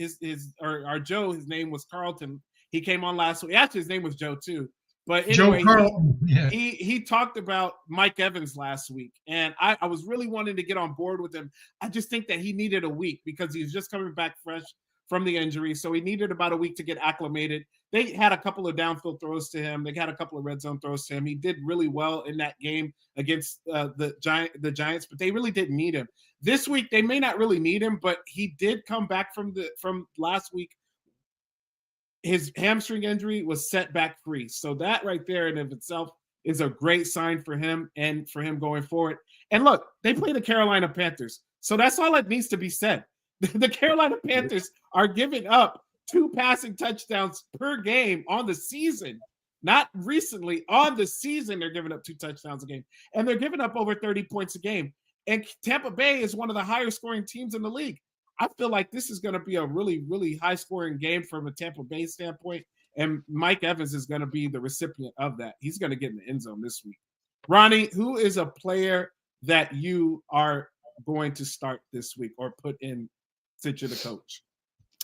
[SPEAKER 2] our Joe. His name was Carlton. He came on last week. Actually, his name was Joe too. But anyway,
[SPEAKER 1] Joe Carlton.
[SPEAKER 2] He talked about Mike Evans last week, and I was really wanting to get on board with him. I just think that he needed a week because he was just coming back fresh from the injury, so he needed about a week to get acclimated. They had a couple of downfield throws to him. They had a couple of red zone throws to him. He did really well in that game against the Giants, but they really didn't need him. This week, they may not really need him, but he did come back from last week. His hamstring injury was set back free. So that right there in of itself is a great sign for him and for him going forward. And look, they play the Carolina Panthers. So that's all that needs to be said. The Carolina Panthers are giving up 2 passing touchdowns per game on the season. Not recently, on the season, they're giving up 2 touchdowns a game. And they're giving up over 30 points a game. And Tampa Bay is one of the higher scoring teams in the league. I feel like this is going to be a really, really high-scoring game from a Tampa Bay standpoint, and Mike Evans is going to be the recipient of that. He's going to get in the end zone this week. Ronnie, who is a player that you are going to start this week or put in since you're the coach?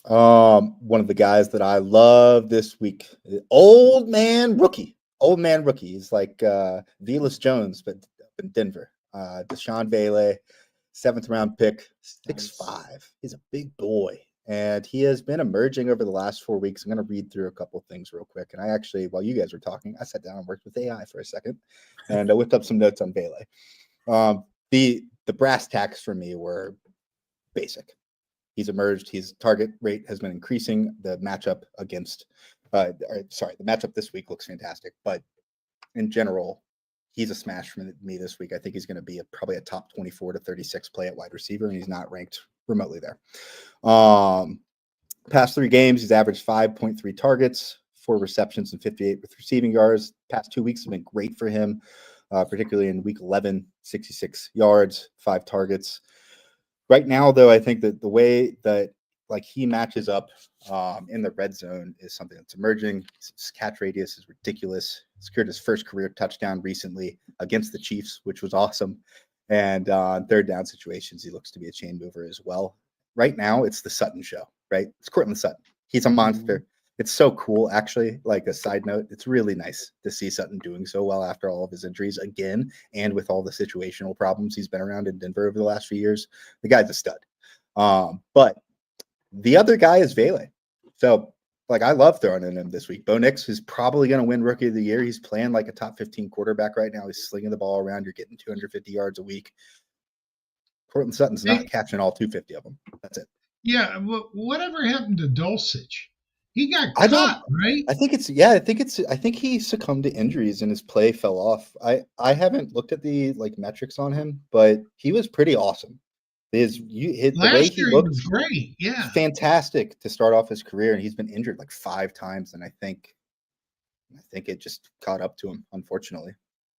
[SPEAKER 3] One of the guys that I love this week, old man rookie. He's like Velus Jones, but in Denver. Deshaun Bailey. 7th round pick, 6'5". He's a big boy, and he has been emerging over the last 4 weeks. I'm going to read through a couple of things real quick. And I actually, while you guys were talking, I sat down and worked with AI for a second, and I whipped up some notes on Bailey. The brass tacks for me were basic. He's emerged. His target rate has been increasing. The matchup the matchup this week looks fantastic, but in general, he's a smash for me this week. I think he's going to be probably a top 24 to 36 play at wide receiver, and he's not ranked remotely there. Past 3 games, he's averaged 5.3 targets, 4 receptions, and 58 with receiving yards. Past 2 weeks have been great for him, particularly in week 11, 66 yards, 5 targets. Right now, though, I think that the way that he matches up in the red zone is something that's emerging. His catch radius is ridiculous. Secured his first career touchdown recently against the Chiefs, which was awesome. And on 3rd down situations, he looks to be a chain mover as well. Right now, it's the Sutton show, right? It's Courtland Sutton. He's a monster. it's so cool, actually. Like a side note, it's really nice to see Sutton doing so well after all of his injuries again, and with all the situational problems he's been around in Denver over the last few years. The guy's a stud. But the other guy is Vele. So, like, I love throwing in him this week. Bo Nix is probably going to win Rookie of the Year. He's playing like a top 15 quarterback right now. He's slinging the ball around. You're getting 250 yards a week. Cortland Sutton's not catching all 250 of them. That's it.
[SPEAKER 1] Yeah, whatever happened to Dulcich? He got caught, right?
[SPEAKER 3] I think he succumbed to injuries and his play fell off. I haven't looked at the metrics on him, but he was pretty awesome. The way he looked
[SPEAKER 1] was great. Yeah,
[SPEAKER 3] fantastic to start off his career, and he's been injured like 5 times, and I think it just caught up to him, unfortunately.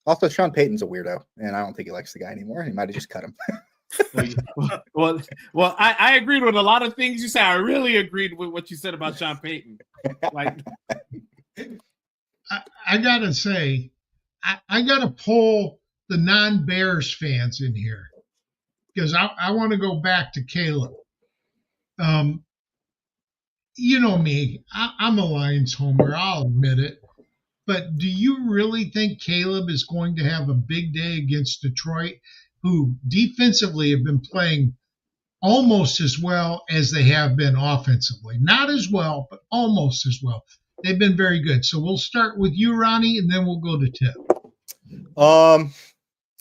[SPEAKER 3] Also, Sean Payton's a weirdo, and I don't think he likes the guy anymore. He might have just cut him.
[SPEAKER 2] well, I agreed with a lot of things you said. I really agreed with what you said about Sean Payton. Like,
[SPEAKER 1] I gotta say, I gotta pull the non-Bears fans in here because I want to go back to Caleb. You know me, I'm a Lions homer. I'll admit it. But do you really think Caleb is going to have a big day against Detroit, who defensively have been playing almost as well as they have been offensively? Not as well, but almost as well. They've been very good. So we'll start with you, Ronnie, and then we'll go to Tipp.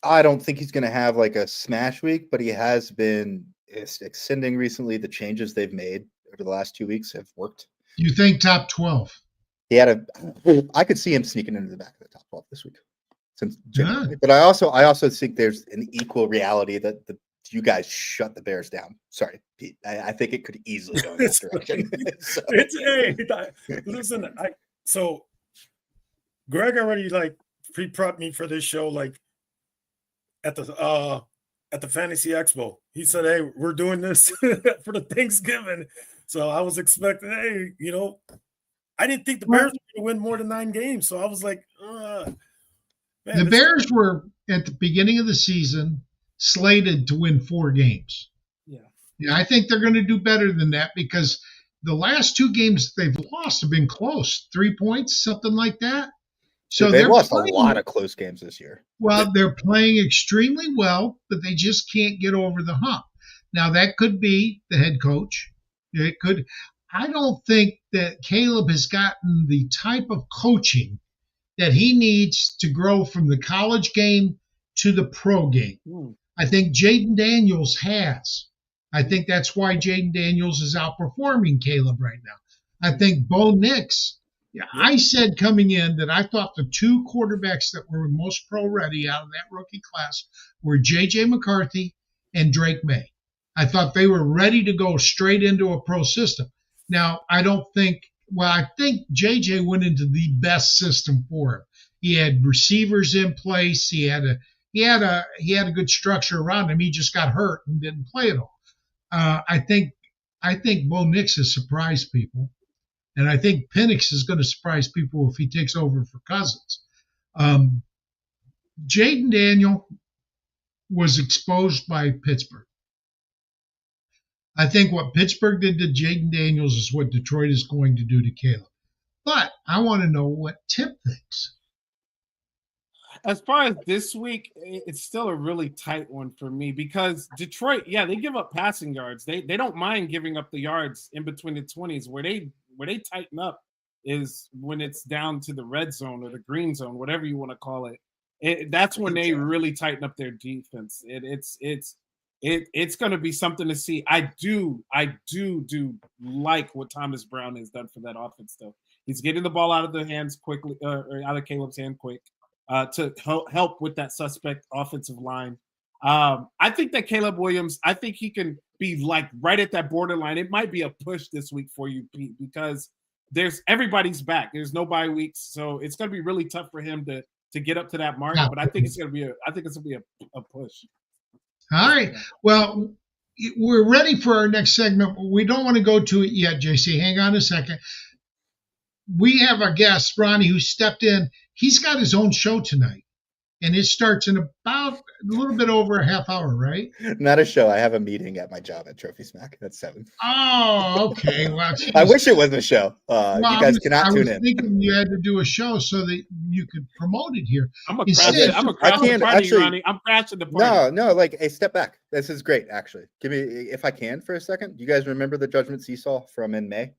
[SPEAKER 3] I don't think he's going to have like a smash week, but he has been extending recently. The changes they've made over the last 2 weeks have worked.
[SPEAKER 1] You think top 12?
[SPEAKER 3] I could see him sneaking into the back of the top 12 this week. But I also think there's an equal reality that you guys shut the Bears down. Sorry, Pete. I think it could easily go in that direction.
[SPEAKER 4] Listen, so Greg already pre-prepped me for this show at the Fantasy Expo. He said, "Hey, we're doing this for the Thanksgiving." So I was expecting, I didn't think the Bears were going to win more than 9 games. So I was like, man,
[SPEAKER 1] the Bears were at the beginning of the season slated to win 4 games. Yeah, I think they're going to do better than that because the last 2 games they've lost have been close, 3 points, something like that. So
[SPEAKER 3] they've lost a lot of close games this year.
[SPEAKER 1] Well, they're playing extremely well, but they just can't get over the hump. Now, that could be the head coach. It could. I don't think that Caleb has gotten the type of coaching that he needs to grow from the college game to the pro game. I think Jaden Daniels has. I think that's why Jaden Daniels is outperforming Caleb right now. I think Bo Nix, I said coming in that I thought the 2 quarterbacks that were most pro ready out of that rookie class were J.J. McCarthy and Drake May. I thought they were ready to go straight into a pro system. Now, I think J.J. went into the best system for him. He had receivers in place. He had a good structure around him. He just got hurt and didn't play at all. I think Bo Nix has surprised people, and I think Penix is going to surprise people if he takes over for Cousins. Jaden Daniel was exposed by Pittsburgh. I think what Pittsburgh did to Jaden Daniels is what Detroit is going to do to Caleb. But I want to know what Tipp thinks.
[SPEAKER 2] As far as this week, it's still a really tight one for me because Detroit, they give up passing yards. They don't mind giving up the yards in between the 20s. Where they tighten up is when it's down to the red zone or the green zone, whatever you want to call it. That's when they really tighten up their defense. It's going to be something to see. I do like what Thomas Brown has done for that offense, though. He's getting the ball out of the hands quickly, or out of Caleb's hand quick, to help with that suspect offensive line. I think that Caleb Williams, I think he can be right at that borderline. It might be a push this week for you, Pete, because everybody's back. There's no bye weeks, so it's going to be really tough for him to get up to that mark. But I think it's going to be a push.
[SPEAKER 1] All right. Well, we're ready for our next segment. We don't want to go to it yet, JC. Hang on a second. We have a guest, Ronnie, who stepped in. He's got his own show tonight. and it starts in about a little bit over a half hour, right?
[SPEAKER 3] Not a show. I have a meeting at my job at Trophy Smack. That's 7.
[SPEAKER 1] Oh, okay. Well,
[SPEAKER 3] I wish it was a show. You guys cannot tune in.
[SPEAKER 1] I was thinking you had to do a show so that you could promote it here.
[SPEAKER 2] I'm a
[SPEAKER 1] You
[SPEAKER 2] crash
[SPEAKER 1] said-
[SPEAKER 2] the party,
[SPEAKER 3] actually-
[SPEAKER 2] Ronnie. I'm crashing the party.
[SPEAKER 3] No, like, hey, step back. This is great, actually. Give me, if I can, for a second. You guys remember the Judgment Seesaw from in May?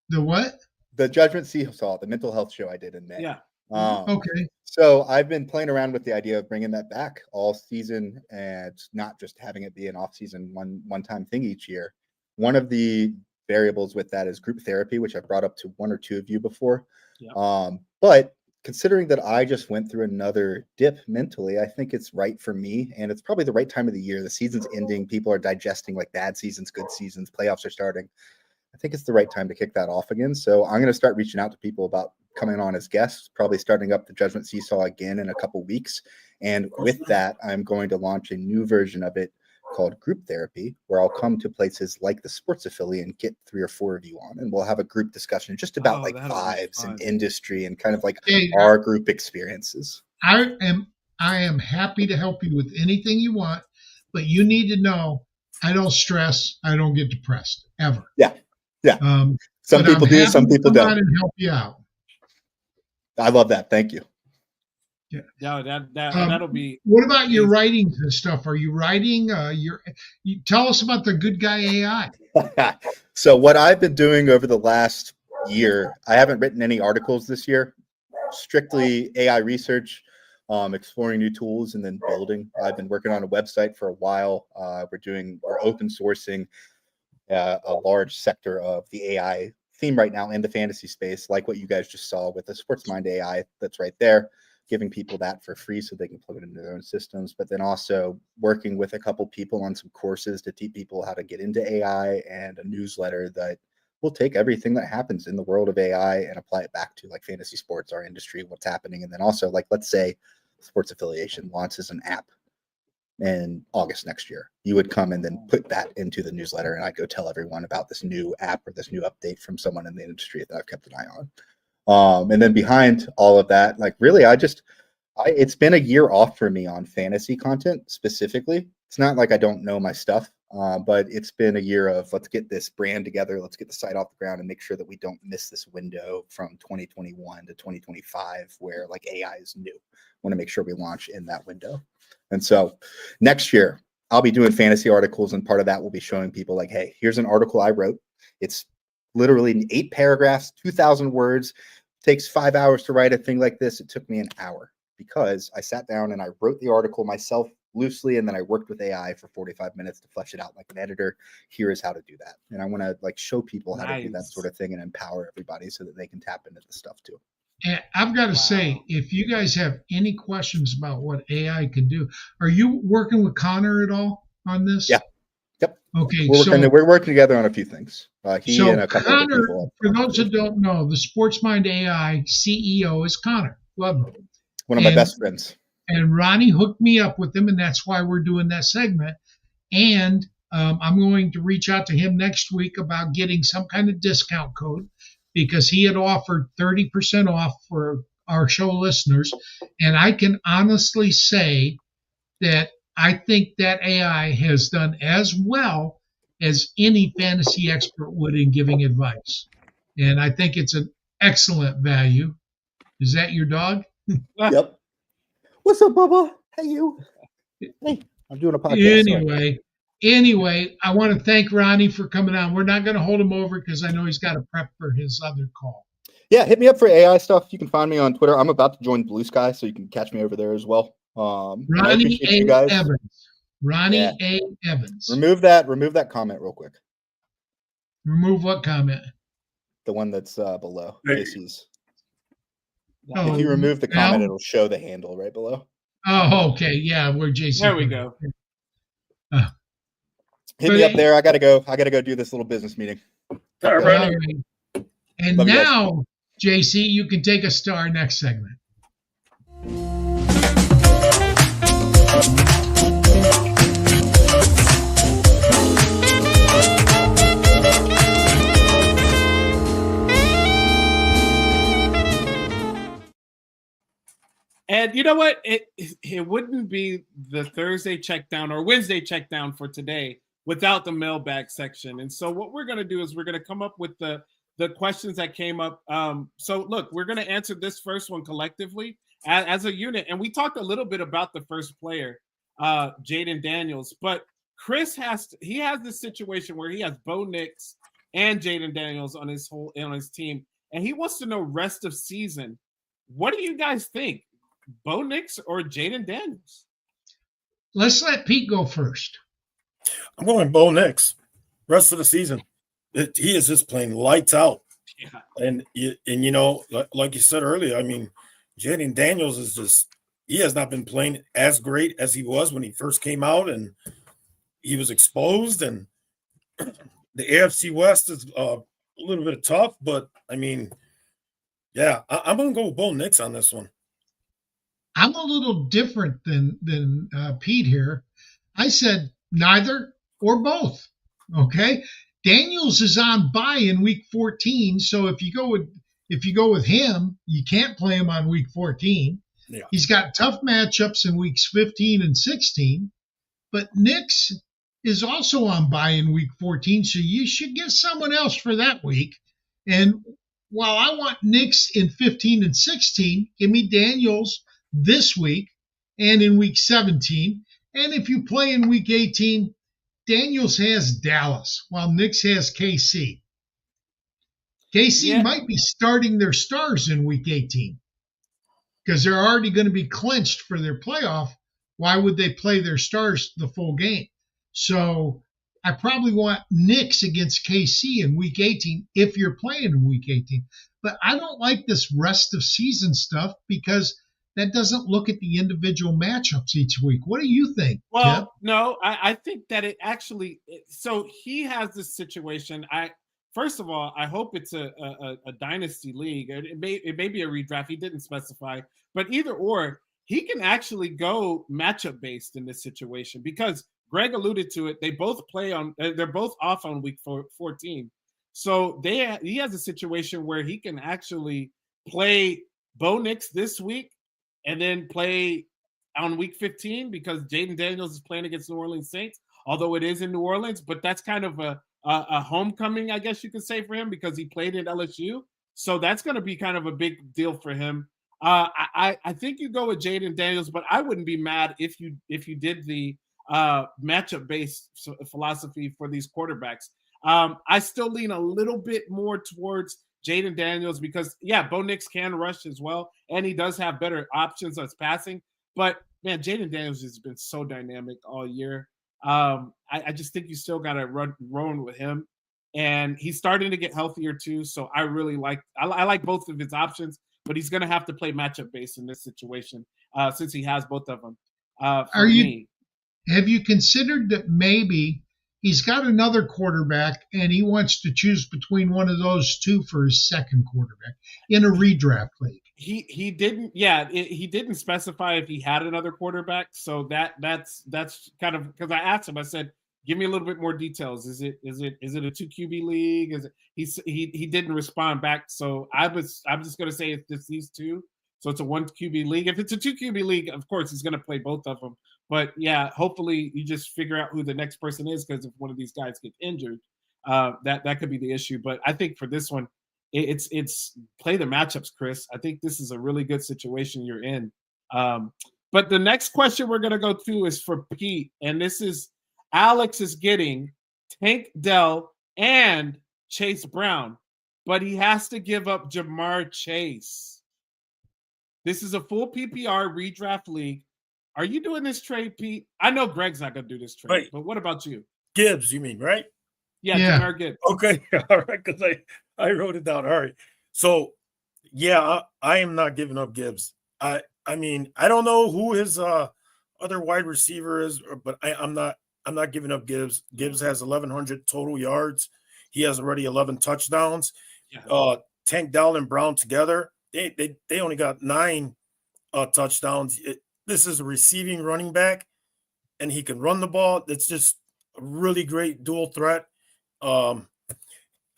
[SPEAKER 1] The what?
[SPEAKER 3] The Judgment Seesaw, the mental health show I did in May.
[SPEAKER 2] Yeah.
[SPEAKER 1] Okay.
[SPEAKER 3] So I've been playing around with the idea of bringing that back all season and not just having it be an off-season one-time thing each year. One of the variables with that is group therapy, which I've brought up to 1 or 2 of you before.
[SPEAKER 2] Yeah.
[SPEAKER 3] But considering that I just went through another dip mentally, I think it's right for me, and it's probably the right time of the year. The season's ending. People are digesting like bad seasons, good seasons, playoffs are starting. I think it's the right time to kick that off again. So I'm going to start reaching out to people about coming on as guests, probably starting up the Judgment Seesaw again in a couple weeks. And with that, I'm going to launch a new version of it called Group Therapy, where I'll come to places like the Sports Affiliate and get 3 or 4 of you on, and we'll have a group discussion just about like vibes and industry and kind of like our group experiences.
[SPEAKER 1] I am happy to help you with anything you want, but you need to know I don't stress. I don't get depressed ever.
[SPEAKER 3] Yeah. Some
[SPEAKER 1] but
[SPEAKER 3] people
[SPEAKER 1] I'm
[SPEAKER 3] do,
[SPEAKER 1] happy
[SPEAKER 3] some
[SPEAKER 1] to
[SPEAKER 3] people
[SPEAKER 1] come on
[SPEAKER 3] don't.
[SPEAKER 1] and help you out.
[SPEAKER 3] I love that. Thank you.
[SPEAKER 2] Yeah, that'll be.
[SPEAKER 1] What about your writings and stuff? Are you writing? You tell us about the Good Guy AI.
[SPEAKER 3] So what I've been doing over the last year, I haven't written any articles this year. Strictly AI research, exploring new tools, and then building. I've been working on a website for a while. We're open sourcing a large sector of the AI theme right now in the fantasy space, like what you guys just saw with the Sports Mind AI that's right there, giving people that for free so they can plug it into their own systems, but then also working with a couple people on some courses to teach people how to get into AI, and a newsletter that will take everything that happens in the world of AI and apply it back to like fantasy sports, our industry, what's happening. And then also, like, let's say Sports Affiliation launches an app in August next year. You would come and then put that into the newsletter, and I'd go tell everyone about this new app or this new update from someone in the industry that I've kept an eye on. And then behind all of that, like really, it's been a year off for me on fantasy content specifically. It's not like I don't know my stuff, but it's been a year of let's get this brand together, let's get the site off the ground, and make sure that we don't miss this window from 2021 to 2025 where like AI is new. Want to make sure we launch in that window. And so next year, I'll be doing fantasy articles, and part of that will be showing people like, hey, here's an article I wrote. It's literally 8 paragraphs, 2,000 words, takes 5 hours to write a thing like this. It took me an hour because I sat down and I wrote the article myself loosely, and then I worked with AI for 45 minutes to flesh it out like an editor. Here is how to do that. And I want to like show people how to do that sort of thing and empower everybody so that they can tap into the stuff too.
[SPEAKER 1] And I've got to say, if you guys have any questions about what AI can do, are you working with Connor at all on this?
[SPEAKER 3] Yeah. Yep.
[SPEAKER 1] Okay.
[SPEAKER 3] We're working together on a few things. He and a couple
[SPEAKER 1] Connor,
[SPEAKER 3] other people.
[SPEAKER 1] for those that don't know, the Sports Mind AI CEO is Connor. Love him.
[SPEAKER 3] One of my best friends.
[SPEAKER 1] And Ronnie hooked me up with him, and that's why we're doing that segment. And I'm going to reach out to him next week about getting some kind of discount code, because he had offered 30% off for our show listeners. And I can honestly say that I think that AI has done as well as any fantasy expert would in giving advice. And I think it's an excellent value. Is that your dog?
[SPEAKER 3] Yep. What's up, Bubba? Hey, you. Hey, I'm doing a podcast.
[SPEAKER 1] Anyway, I want to thank Ronnie for coming on. We're not going to hold him over because I know he's got to prep for his other call.
[SPEAKER 3] Yeah, hit me up for AI stuff. You can find me on Twitter. I'm about to join Blue Sky, so you can catch me over there as well.
[SPEAKER 1] Ronnie A. Evans. Ronnie A. Evans.
[SPEAKER 3] Remove that comment real quick.
[SPEAKER 1] Remove what comment?
[SPEAKER 3] The one that's below. JC's.
[SPEAKER 1] Oh,
[SPEAKER 3] if you remove the comment, it'll show the handle right below.
[SPEAKER 1] Oh, okay. Yeah, we're JC.
[SPEAKER 2] There we go.
[SPEAKER 3] Hit me up there. I gotta go do this little business meeting.
[SPEAKER 1] All right. And love now, JC, you can take us to our next segment.
[SPEAKER 2] And you know what? It wouldn't be the Thursday checkdown or Wednesday checkdown for today without the mailbag section. And so what we're going to do is we're going to come up with the questions that came up. So look, we're going to answer this first one collectively as a unit. And we talked a little bit about the first player, Jaden Daniels, but Chris has this situation where he has Bo Nix and Jaden Daniels on his team, and he wants to know rest of season. What do you guys think? Bo Nix or Jaden Daniels?
[SPEAKER 1] Let's let Pete go first.
[SPEAKER 4] I'm going Bo Nix. Rest of the season, he is just playing lights out.
[SPEAKER 2] Yeah.
[SPEAKER 4] And you know, like you said earlier, I mean, Jaden Daniels he has not been playing as great as he was when he first came out, and he was exposed. And the AFC West is a little bit tough, but I mean, yeah, I'm going to go with Bo Nix on this one.
[SPEAKER 1] I'm a little different than Pete here. I said neither or both. Okay, Daniels is on bye in week 14, so if you go with him, you can't play him on week 14.
[SPEAKER 4] Yeah.
[SPEAKER 1] He's got tough matchups in weeks 15 and 16, but Nix is also on bye in week 14, so you should get someone else for that week. And while I want Nix in 15 and 16, give me Daniels this week and in week 17. And if you play in week 18, Daniels has Dallas while Nix has KC. KC might be starting their stars in week 18 because they're already going to be clinched for their playoff. Why would they play their stars the full game? So I probably want Nix against KC in week 18 if you're playing in week 18. But I don't like this rest of season stuff because that doesn't look at the individual matchups each week. What do you think?
[SPEAKER 2] Well,
[SPEAKER 1] Tipp?
[SPEAKER 2] no, I think that it actually. So he has this situation. First of all, I hope it's a dynasty league. It may be a redraft. He didn't specify, but either or, he can actually go matchup based in this situation because Greg alluded to it. They both play on. They're both off on week 14. So he has a situation where he can actually play Bo Nix this week and then play on week 15 because Jaden Daniels is playing against New Orleans Saints, although it is in New Orleans, but that's kind of a homecoming, I guess you could say, for him because he played at LSU. So that's going to be kind of a big deal for him. I think you go with Jaden Daniels, but I wouldn't be mad if you did the matchup-based philosophy for these quarterbacks. I still lean a little bit more towards Jaden Daniels because, Bo Nix can rush as well, and he does have better options as passing. But, man, Jaden Daniels has been so dynamic all year. I just think you still got to run with him. And he's starting to get healthier, too, so I really like both of his options, but he's going to have to play matchup-based in this situation since he has both of them.
[SPEAKER 1] Have you considered that maybe he's got another quarterback and he wants to choose between one of those two for his second quarterback in a redraft league?
[SPEAKER 2] He didn't. Yeah, he didn't specify if he had another quarterback. So that's kind of because I asked him. I said, "Give me a little bit more details. Is it a 2 QB league? Is it?" He didn't respond back. So I'm just going to say it's just these two. So it's a 1 QB league. If it's a 2 QB league, of course he's going to play both of them. But hopefully you just figure out who the next person is because if one of these guys get injured, that could be the issue. But I think for this one, it's play the matchups, Chris. I think this is a really good situation you're in. But the next question we're going to go to is for Pete, and this is Alex is getting Tank Dell and Chase Brown, but he has to give up Jamar Chase. This is a full PPR redraft league. Are you doing this trade, Pete? I know Greg's not going to do this trade, but what about you?
[SPEAKER 4] Gibbs, you mean, right?
[SPEAKER 2] Yeah. Jamar Gibbs.
[SPEAKER 4] Okay, all right, because I wrote it down. All right. So, I am not giving up Gibbs. I mean, I don't know who his other wide receiver is, but I'm not giving up Gibbs. Gibbs has 1,100 total yards. He has already 11 touchdowns. Yeah. Tank Dell and Brown together, they only got 9 touchdowns. This is a receiving running back, and he can run the ball. It's just a really great dual threat. I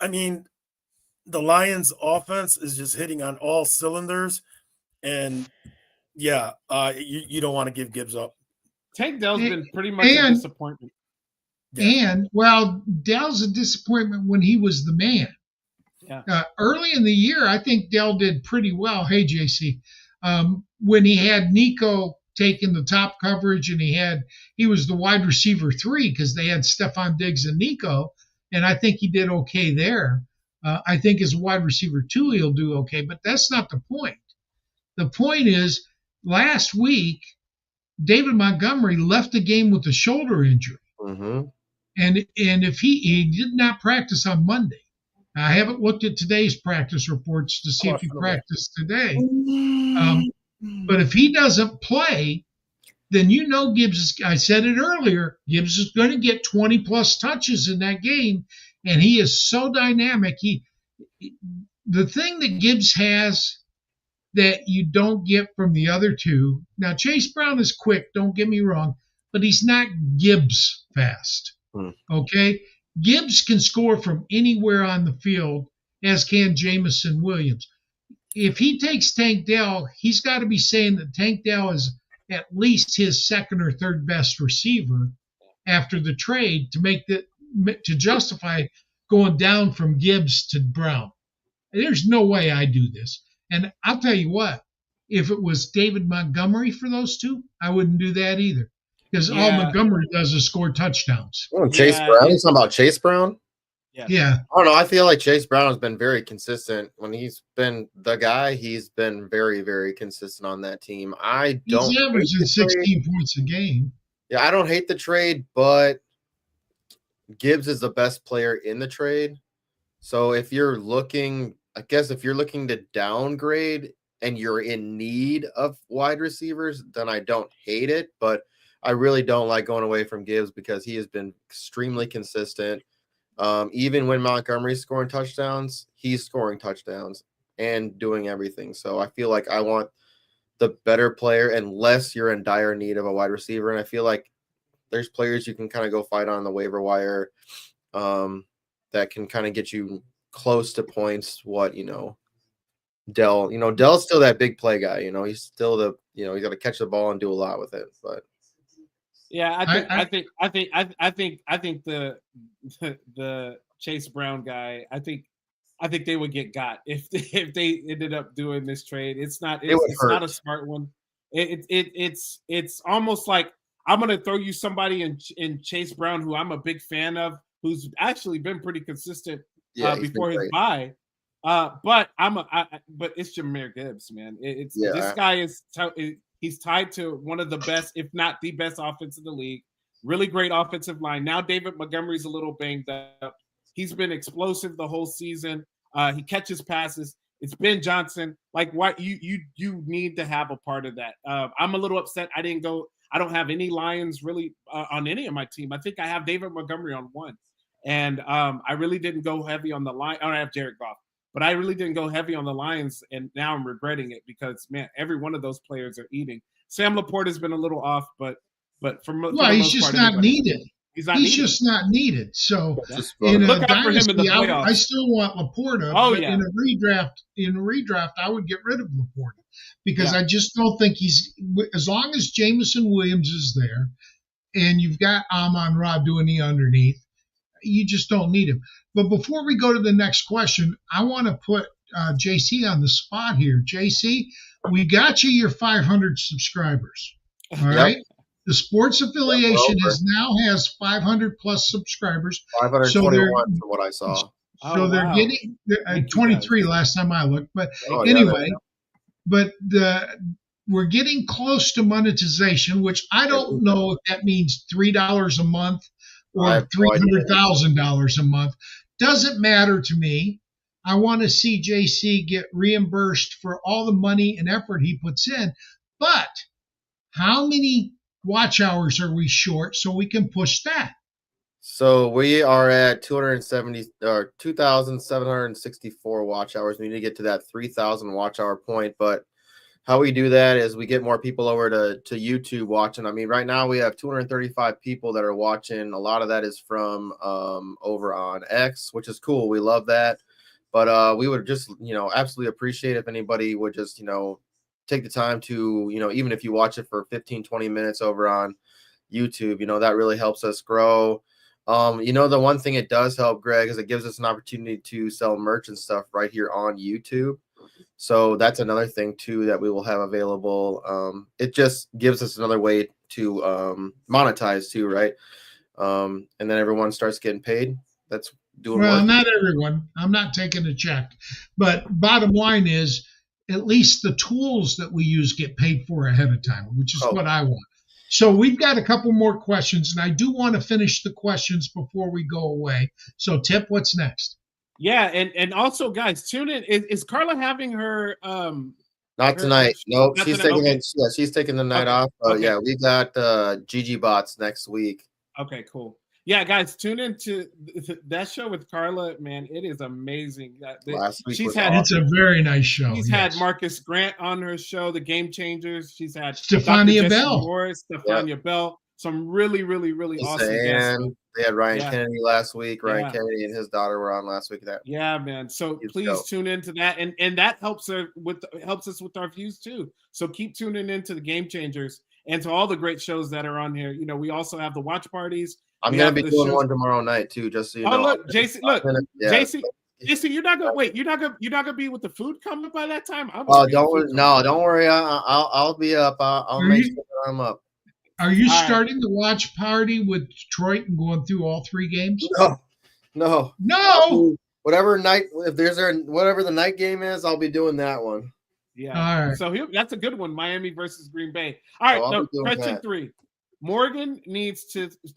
[SPEAKER 4] mean, the Lions' offense is just hitting on all cylinders, and Yeah, you don't want to give Gibbs up.
[SPEAKER 2] Tank Dell's been pretty much a disappointment.
[SPEAKER 4] Yeah.
[SPEAKER 1] And, well, Dell's a disappointment when he was the man.
[SPEAKER 2] Yeah.
[SPEAKER 1] Early in the year, I think Dell did pretty well. Hey, JC, when he had Nico taking the top coverage and he was the wide receiver 3 because they had Stephon Diggs and Nico, and I think he did okay there. I think as a wide receiver 2, he'll do okay, but that's not the point. The point is, last week, David Montgomery left the game with a shoulder injury.
[SPEAKER 7] Mm-hmm.
[SPEAKER 1] And if he did not practice on Monday. I haven't looked at today's practice reports to see if he practiced today. But if he doesn't play, then Gibbs, I said it earlier, Gibbs is going to get 20-plus touches in that game, and he is so dynamic. The thing that Gibbs has that you don't get from the other two, now Chase Brown is quick, don't get me wrong, but he's not Gibbs fast. Okay? Gibbs can score from anywhere on the field, as can Jamison Williams. If he takes Tank Dell, he's got to be saying that Tank Dell is at least his second or third best receiver after the trade to justify going down from Gibbs to Brown. There's no way I do this. And I'll tell you what, if it was David Montgomery for those two, I wouldn't do that either. Because all Montgomery does is score touchdowns.
[SPEAKER 7] Oh, Chase Brown? He's talking about Chase Brown?
[SPEAKER 1] Yeah.
[SPEAKER 7] I don't know. I feel like Chase Brown has been very consistent. When he's been the guy, he's been very, very consistent on that team. He's
[SPEAKER 1] averaging 16 points a game.
[SPEAKER 7] Yeah, I don't hate the trade, but Gibbs is the best player in the trade. So if you're looking to downgrade and you're in need of wide receivers, then I don't hate it. But I really don't like going away from Gibbs because he has been extremely consistent. Even when Montgomery's scoring touchdowns, he's scoring touchdowns and doing everything. So I feel like I want the better player unless you're in dire need of a wide receiver. And I feel like there's players you can kind of go fight on the waiver wire that can kind of get you close to points. Dell's still that big play guy. He's still you got to catch the ball and do a lot with it. But
[SPEAKER 2] yeah, I think the Chase Brown guy. I think they would get got if they ended up doing this trade. It's not a smart one. It's almost like I'm going to throw you somebody in Chase Brown who I'm a big fan of, who's actually been pretty consistent before his bye. But it's Jahmyr Gibbs, man. This guy is. He's tied to one of the best, if not the best offense in the league. Really great offensive line. Now David Montgomery's a little banged up. He's been explosive the whole season. He catches passes. It's Ben Johnson. Like, what you need to have a part of that. I'm a little upset. I don't have any Lions really on any of my team. I think I have David Montgomery on one. And I really didn't go heavy on the line. I don't have Jared Goff. But I really didn't go heavy on the Lions, and now I'm regretting it because, man, every one of those players are eating. Sam Laporte has been a little off, but
[SPEAKER 1] he's just not needed. He's just not needed. So in a dynasty, I still want Laporta. But in a redraft, I would get rid of Laporta because I just don't think as long as Jamison Williams is there, and you've got Amon-Ra doing the underneath, you just don't need him. But before we go to the next question, I want to put JC on the spot here. JC, we got you your 500 subscribers. All right. The Sports Affiliation has 500 plus subscribers.
[SPEAKER 7] 521 from what I saw.
[SPEAKER 1] So they're getting 23 last time I looked. But anyway, we're getting close to monetization, which I don't know if that means $3 a month or $300,000 a month. Doesn't matter to me. I want to see JC get reimbursed for all the money and effort he puts in. But how many watch hours are we short so we can push that?
[SPEAKER 7] So we are at 2,764 watch hours. We need to get to that 3,000 watch hour point. But how we do that is we get more people over to YouTube watching. I mean, right now we have 235 people that are watching. A lot of that is from over on X, which is cool. We love that. But we would just, absolutely appreciate if anybody would just, take the time to, even if you watch it for 15, 20 minutes over on YouTube, that really helps us grow. The one thing it does help, Greg, is it gives us an opportunity to sell merch and stuff right here on YouTube. So that's another thing too that we will have available. It just gives us another way to monetize too, right? And then everyone starts getting paid. That's doing
[SPEAKER 1] well,
[SPEAKER 7] work.
[SPEAKER 1] Not everyone. I'm not taking a check, but bottom line is, at least the tools that we use get paid for ahead of time, which is what I want. So we've got a couple more questions, and I do want to finish the questions before we go away. So Tipp, what's next?
[SPEAKER 2] Yeah, and also, guys, tune in. Is Carla having her
[SPEAKER 7] not tonight? No, she's taking
[SPEAKER 2] okay.
[SPEAKER 7] she's taking the night off. Yeah, we got GG Bots next week.
[SPEAKER 2] Okay, cool. Yeah, guys, tune into that show with Carla. Man, it is amazing.
[SPEAKER 7] Last week
[SPEAKER 1] it's a very nice show.
[SPEAKER 2] She's had Marcus Grant on her show, The Game Changers. She's had
[SPEAKER 1] Stefania Bell.
[SPEAKER 2] Morris, Stefania Bell. Some really, really, really awesome guests.
[SPEAKER 7] They had Ryan Kennedy last week. Ryan Kennedy and his daughter were on last week.
[SPEAKER 2] Yeah, man. So please tune into that, and that helps us with our views too. So keep tuning into the Game Changers and to all the great shows that are on here. We also have the watch parties.
[SPEAKER 7] I'm gonna be doing one tomorrow night too, just so you know.
[SPEAKER 2] Look, JC, JC, you're not gonna wait. You're not gonna be with the food coming by that time.
[SPEAKER 7] Don't worry. I'll be up. I'll make sure that I'm up.
[SPEAKER 1] Are you starting the watch party with Detroit and going through all 3 games?
[SPEAKER 7] No. Whatever the night game is, I'll be doing that one.
[SPEAKER 2] Yeah.
[SPEAKER 1] All right.
[SPEAKER 2] So that's a good one. Miami versus Green Bay. All right. Question 3. Morgan needs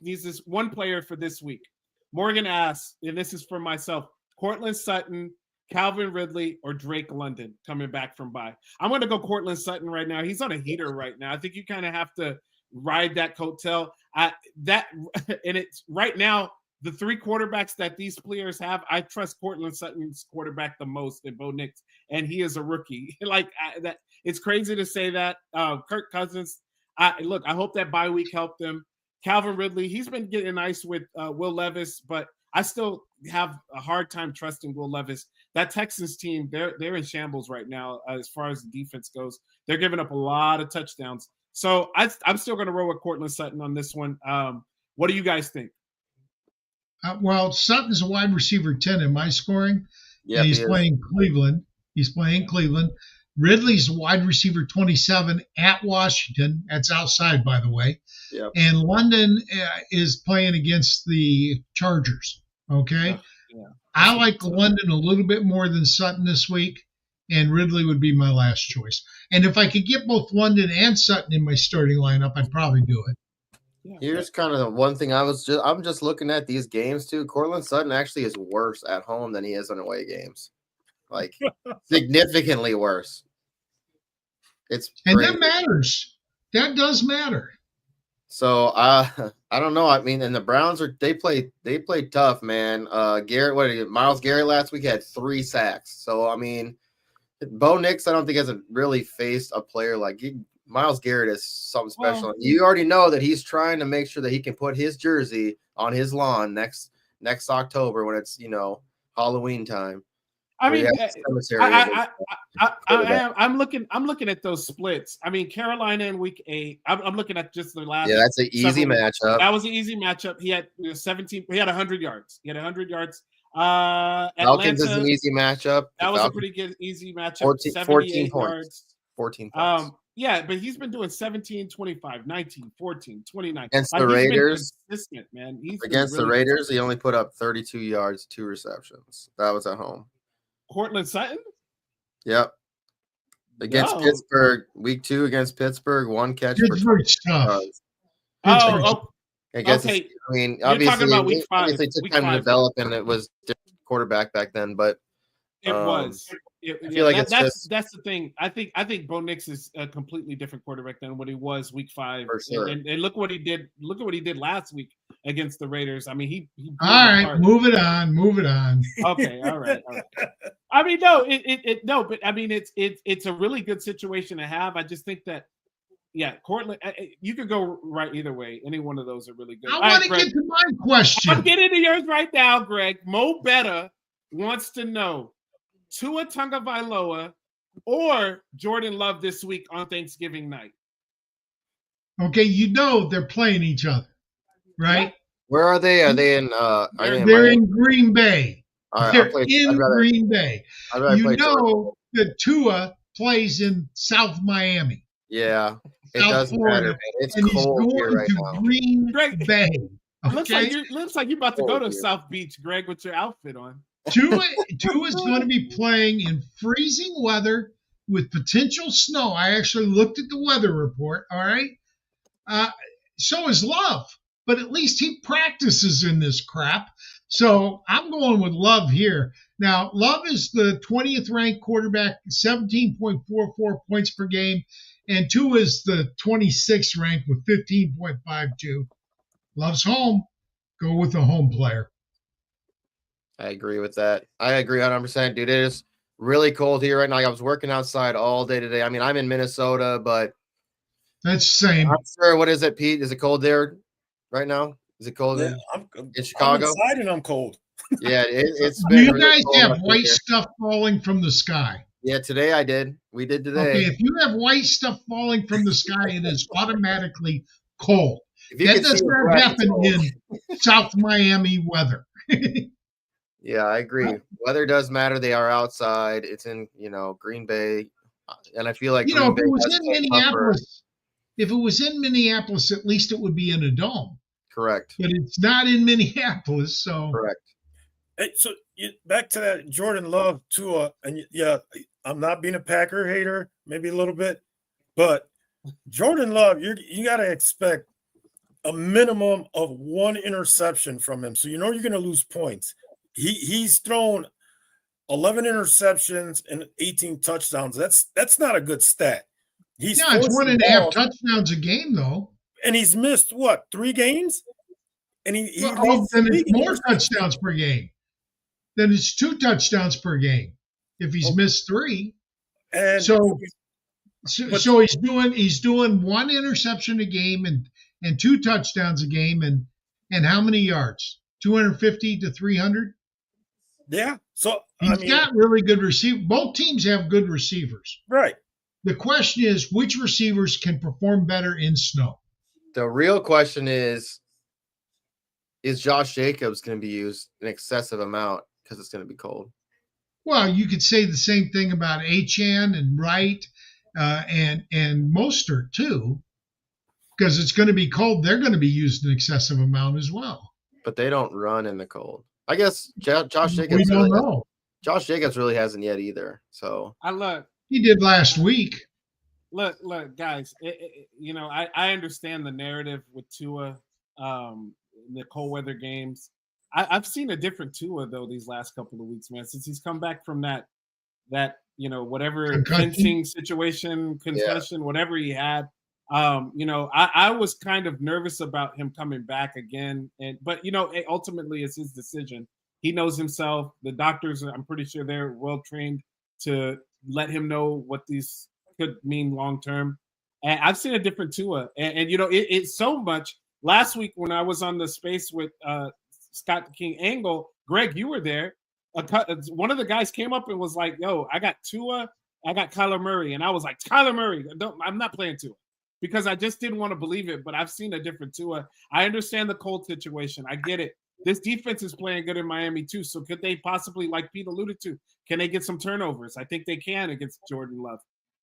[SPEAKER 2] this one player for this week. Morgan asks, and this is for myself: Cortland Sutton, Calvin Ridley, or Drake London coming back from bye. I'm going to go Cortland Sutton right now. He's on a heater right now. I think you kind of have to ride that coattail. And it's right now the 3 quarterbacks that these players have. I trust Cortland Sutton's quarterback the most in Bo Nix, and he is a rookie. That it's crazy to say that. Kirk Cousins. I hope that bye week helped them. Calvin Ridley, he's been getting nice with Will Levis, but I still have a hard time trusting Will Levis. That Texans team, they're in shambles right now as far as the defense goes. They're giving up a lot of touchdowns. So I'm still going to roll with Cortland Sutton on this one. What do you guys think?
[SPEAKER 1] Well, Sutton's a wide receiver 10 in my scoring.
[SPEAKER 7] Yeah,
[SPEAKER 1] he's playing Cleveland. Ridley's wide receiver 27 at Washington. That's outside, by the way.
[SPEAKER 7] Yep.
[SPEAKER 1] And London is playing against the Chargers. Okay.
[SPEAKER 2] Yeah.
[SPEAKER 1] I like London a little bit more than Sutton this week, and Ridley would be my last choice. And if I could get both London and Sutton in my starting lineup, I'd probably do it.
[SPEAKER 7] Here's kind of the one thing I'm just looking at these games too. Cortland Sutton actually is worse at home than he is in away games. Like significantly worse.
[SPEAKER 1] And that matters. That does matter.
[SPEAKER 7] So I don't know. I mean, and the Browns they played tough, man. Myles Garrett last week had 3 sacks. So I mean, Bo Nix, I don't think hasn't really faced a player like Myles Garrett is something special. Well, you already know that he's trying to make sure that he can put his jersey on his lawn next October when it's Halloween time.
[SPEAKER 2] I mean, I'm looking at those splits. I mean, Carolina in week 8. I'm looking at just the last.
[SPEAKER 7] Yeah, that's an easy matchup.
[SPEAKER 2] That was an easy matchup. He had 17. He had 100 yards.
[SPEAKER 7] Falcons is an easy matchup.
[SPEAKER 2] That was a pretty good easy matchup.
[SPEAKER 7] 14 points. 14 points.
[SPEAKER 2] Yeah, but he's been doing 17, 25, 19, 14, 29.
[SPEAKER 7] Against the Raiders.
[SPEAKER 2] Consistent, man.
[SPEAKER 7] Against the Raiders, he only put up 32 yards, 2 receptions. That was at home.
[SPEAKER 2] Cortland Sutton?
[SPEAKER 7] Yep. Against Pittsburgh, week 2 against Pittsburgh, 1 catch for 20 yards.
[SPEAKER 2] Okay.
[SPEAKER 7] I mean,
[SPEAKER 2] obviously, you're talking about week 5.
[SPEAKER 7] Obviously, it took time to develop, and it was different quarterback back then, but
[SPEAKER 2] it was.
[SPEAKER 7] I feel like
[SPEAKER 2] that's the thing. I think Bo Nix is a completely different quarterback than what he was week 5.
[SPEAKER 7] For sure.
[SPEAKER 2] And look what he did. Look at what he did last week against the Raiders. I mean, he
[SPEAKER 1] all right, move it on.
[SPEAKER 2] Okay, all right. I mean, no, but I mean, it's a really good situation to have. I just think that, Cortland, you could go right either way. Any one of those are really good.
[SPEAKER 1] I want to get to my question.
[SPEAKER 2] I'm getting to yours right now, Greg. Mo Betta wants to know: Tua Tagovailoa or Jordan Love this week on Thanksgiving night?
[SPEAKER 1] Okay, they're playing each other, right?
[SPEAKER 7] Where are they? Are they in?
[SPEAKER 1] They're
[SPEAKER 7] Miami?
[SPEAKER 1] in Green Bay.
[SPEAKER 7] All right,
[SPEAKER 1] They're in Green Bay.
[SPEAKER 7] I'd rather play Jordan.
[SPEAKER 1] That Tua plays in South Miami.
[SPEAKER 7] Yeah, it
[SPEAKER 1] South
[SPEAKER 7] doesn't
[SPEAKER 1] Florida,
[SPEAKER 7] matter, man. It's
[SPEAKER 1] and
[SPEAKER 7] cold
[SPEAKER 1] he's
[SPEAKER 7] here
[SPEAKER 1] going
[SPEAKER 7] right
[SPEAKER 1] to
[SPEAKER 7] now.
[SPEAKER 1] Green
[SPEAKER 2] Greg,
[SPEAKER 1] Bay.
[SPEAKER 2] Looks
[SPEAKER 1] Okay,
[SPEAKER 2] like you're about to go to
[SPEAKER 7] Oh, dear.
[SPEAKER 2] South Beach, Greg, with your outfit on.
[SPEAKER 1] Tua is going to be playing in freezing weather with potential snow. I actually looked at the weather report. All right, so is Love, but at least he practices in this crap. So I'm going with Love here. Now, Love is the 20th ranked quarterback, 17.44 points per game, and Tua is the 26th ranked with 15.52. Love's home. Go with the home player.
[SPEAKER 7] I agree with that. I agree 100%, dude. It is really cold here right now. I was working outside all day today. I mean, I'm in Minnesota, but
[SPEAKER 1] That's the same.
[SPEAKER 7] I'm sure. What is it, Pete? Is it cold there right now? Is it cold
[SPEAKER 4] Yeah,
[SPEAKER 7] in Chicago?
[SPEAKER 4] I'm inside and I'm cold.
[SPEAKER 7] Yeah, it's
[SPEAKER 1] Do
[SPEAKER 7] been
[SPEAKER 1] you
[SPEAKER 7] really
[SPEAKER 1] guys
[SPEAKER 7] cold
[SPEAKER 1] have
[SPEAKER 7] up
[SPEAKER 1] white
[SPEAKER 7] here.
[SPEAKER 1] stuff falling from the sky?
[SPEAKER 7] Yeah, today I did. We did today.
[SPEAKER 1] Okay, if you have white stuff falling from the sky, it is automatically cold.
[SPEAKER 7] If you
[SPEAKER 1] That
[SPEAKER 7] can
[SPEAKER 1] does
[SPEAKER 7] see it,
[SPEAKER 1] not
[SPEAKER 7] Brett, it's
[SPEAKER 1] happen
[SPEAKER 7] cold.
[SPEAKER 1] in South Miami weather.
[SPEAKER 7] Yeah, I agree. Weather does matter. They are outside. It's in, Green Bay. And I feel like Green
[SPEAKER 1] If
[SPEAKER 7] Bay
[SPEAKER 1] it was
[SPEAKER 7] has
[SPEAKER 1] in
[SPEAKER 7] played tougher.
[SPEAKER 1] Minneapolis, at least it would be in a dome.
[SPEAKER 7] Correct.
[SPEAKER 1] But it's not in Minneapolis, so
[SPEAKER 7] Correct.
[SPEAKER 4] Hey, so back to that Jordan Love Tua, and yeah, I'm not being a Packer hater, maybe a little bit, but Jordan Love, you got to expect a minimum of one interception from him, so you're going to lose points. He's thrown 11 interceptions and 18 touchdowns. That's not a good stat.
[SPEAKER 1] it's 1.5 touchdowns a game, though.
[SPEAKER 4] And he's missed what, 3 games? And he
[SPEAKER 1] then it's more touchdowns per game. Then it's 2 touchdowns per game if he's missed 3.
[SPEAKER 4] And
[SPEAKER 1] so he's doing 1 interception a game and 2 touchdowns a game and how many yards? 250 to 300.
[SPEAKER 4] Yeah. So
[SPEAKER 1] he's got really good receivers. Both teams have good receivers.
[SPEAKER 4] Right.
[SPEAKER 1] The question is, which receivers can perform better in snow?
[SPEAKER 7] The real question is Josh Jacobs going to be used an excessive amount because it's going to be cold?
[SPEAKER 1] Well, you could say the same thing about Achane and Wright and Mostert too, because it's going to be cold. They're going to be used an excessive amount as well.
[SPEAKER 7] But they don't run in the cold. I guess Josh Jacobs.
[SPEAKER 1] We don't know.
[SPEAKER 7] Josh Jacobs really hasn't yet either. So
[SPEAKER 1] he did last week.
[SPEAKER 2] Look, guys. I understand the narrative with Tua, in the cold weather games. I've seen a different Tua though these last couple of weeks, man. Since he's come back from that whatever clinching situation, concussion, whatever he had. I was kind of nervous about him coming back again, but ultimately it's his decision. He knows himself. The doctors, I'm pretty sure they're well trained to let him know what these could mean long term. And I've seen a different Tua, and it's so much. Last week when I was on the space with Scott King Angle, Greg, you were there. One of the guys came up and was like, "Yo, I got Tua, I got Kyler Murray," and I was like, "Kyler Murray, I'm not playing Tua." Because I just didn't want to believe it, but I've seen a different Tua. I understand the cold situation. I get it. This defense is playing good in Miami too. So could they possibly, like Pete alluded to, can they get some turnovers? I think they can against Jordan Love.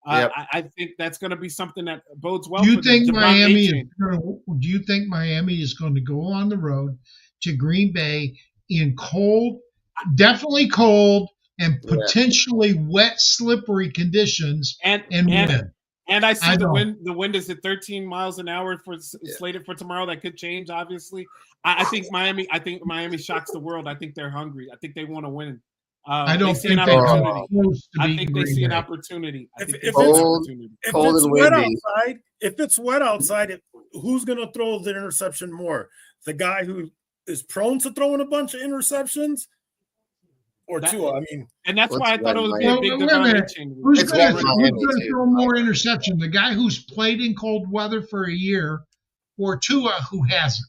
[SPEAKER 7] Yep.
[SPEAKER 2] I think that's going to be something that bodes well.
[SPEAKER 1] Do you think Miami is going to go on the road to Green Bay in cold, definitely cold, and potentially wet, slippery conditions and win?
[SPEAKER 2] And I see the wind. The wind is at 13 miles an hour slated for tomorrow. That could change, obviously. I think Miami. I think Miami shocks the world. I think they're hungry. I think they want to win.
[SPEAKER 1] I don't think
[SPEAKER 2] I think they see an opportunity.
[SPEAKER 4] If it's wet outside, who's going to throw the interception more? The guy who is prone to throwing a bunch of interceptions, or Tua? I mean,
[SPEAKER 2] and that's why I thought it was a big
[SPEAKER 1] division. Who's going to throw more interceptions? The guy who's played in cold weather for a year, or Tua who hasn't?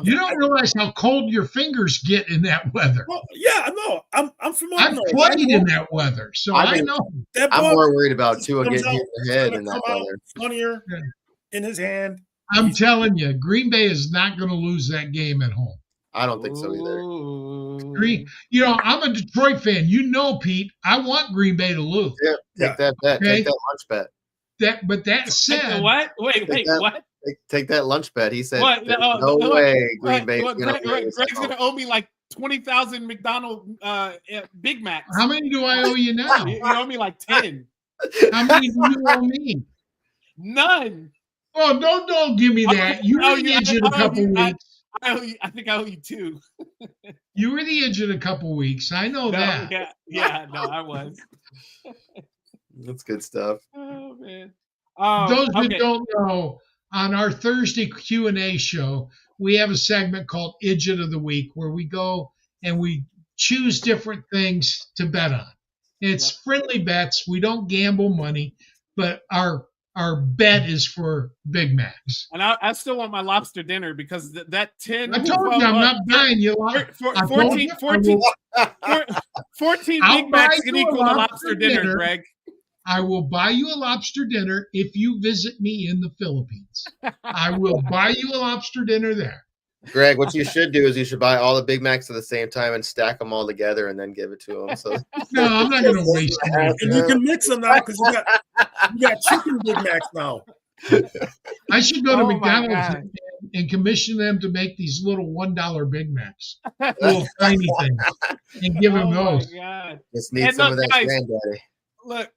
[SPEAKER 1] You don't realize how cold your fingers get in that weather.
[SPEAKER 4] Well, yeah, no, I'm from up
[SPEAKER 1] I've
[SPEAKER 4] north.
[SPEAKER 1] played in that weather, so I know.
[SPEAKER 4] That
[SPEAKER 7] I'm
[SPEAKER 4] ball
[SPEAKER 7] more worried about Tua
[SPEAKER 4] comes
[SPEAKER 7] getting hit
[SPEAKER 4] out,
[SPEAKER 7] in the head
[SPEAKER 4] it's
[SPEAKER 7] in
[SPEAKER 4] gonna
[SPEAKER 7] that
[SPEAKER 4] come out
[SPEAKER 7] weather.
[SPEAKER 4] funnier
[SPEAKER 1] Yeah.
[SPEAKER 4] in his hand.
[SPEAKER 1] I'm telling you, Green Bay is not going to lose that game at home.
[SPEAKER 7] I don't think so either.
[SPEAKER 2] Ooh.
[SPEAKER 1] I'm a Detroit fan. You know, Pete, I want Green Bay to lose.
[SPEAKER 7] Yeah, take that bet.
[SPEAKER 1] Okay.
[SPEAKER 7] Take that lunch bet.
[SPEAKER 1] But that
[SPEAKER 2] Take the
[SPEAKER 1] said,
[SPEAKER 2] what? Wait,
[SPEAKER 7] that-
[SPEAKER 2] what?
[SPEAKER 7] Take that lunch bet. He said,
[SPEAKER 2] What?
[SPEAKER 7] "There's
[SPEAKER 2] Oh,
[SPEAKER 7] no
[SPEAKER 2] what?
[SPEAKER 7] way Green Bay is going to win
[SPEAKER 2] Greg's
[SPEAKER 7] this at
[SPEAKER 2] gonna
[SPEAKER 7] home."
[SPEAKER 2] owe me like 20,000 McDonald's Big Macs.
[SPEAKER 1] how many do I owe you now?
[SPEAKER 2] You owe me like 10.
[SPEAKER 1] How many do you owe me?
[SPEAKER 2] None.
[SPEAKER 1] Oh, don't give me that. You were the injured a couple weeks.
[SPEAKER 2] I think I owe you 2.
[SPEAKER 1] You were the injured a couple weeks. I know that.
[SPEAKER 2] No, I was.
[SPEAKER 7] That's good stuff.
[SPEAKER 2] Oh man.
[SPEAKER 1] Those that
[SPEAKER 2] Okay.
[SPEAKER 1] don't know, on our Thursday Q&A show, we have a segment called Idjit of the Week where we go and we choose different things to bet on. It's friendly bets. We don't gamble money, but our bet is for Big Macs.
[SPEAKER 2] And I still want my lobster dinner because that 10.
[SPEAKER 1] I told you I'm not buying you.
[SPEAKER 2] 14
[SPEAKER 1] I'll
[SPEAKER 2] Big
[SPEAKER 1] buy
[SPEAKER 2] Macs can
[SPEAKER 1] you a
[SPEAKER 2] equal a
[SPEAKER 1] lobster
[SPEAKER 2] lobster dinner,
[SPEAKER 1] dinner.
[SPEAKER 2] Greg.
[SPEAKER 1] I will buy you a lobster dinner if you visit me in the Philippines. I will buy you a lobster dinner there.
[SPEAKER 7] Greg, what you should do is you should buy all the Big Macs at the same time and stack them all together and then give it to them. So
[SPEAKER 1] No, I'm not going to waste it.
[SPEAKER 4] And you can mix them now because you got chicken Big Macs now.
[SPEAKER 1] I should go to
[SPEAKER 2] Oh my
[SPEAKER 1] McDonald's and commission them to make these little $1 Big Macs, little tiny things, and give them those.
[SPEAKER 2] My God.
[SPEAKER 7] just need
[SPEAKER 2] And
[SPEAKER 7] some
[SPEAKER 2] look,
[SPEAKER 7] of that
[SPEAKER 2] guys,
[SPEAKER 7] granddaddy.
[SPEAKER 2] Look,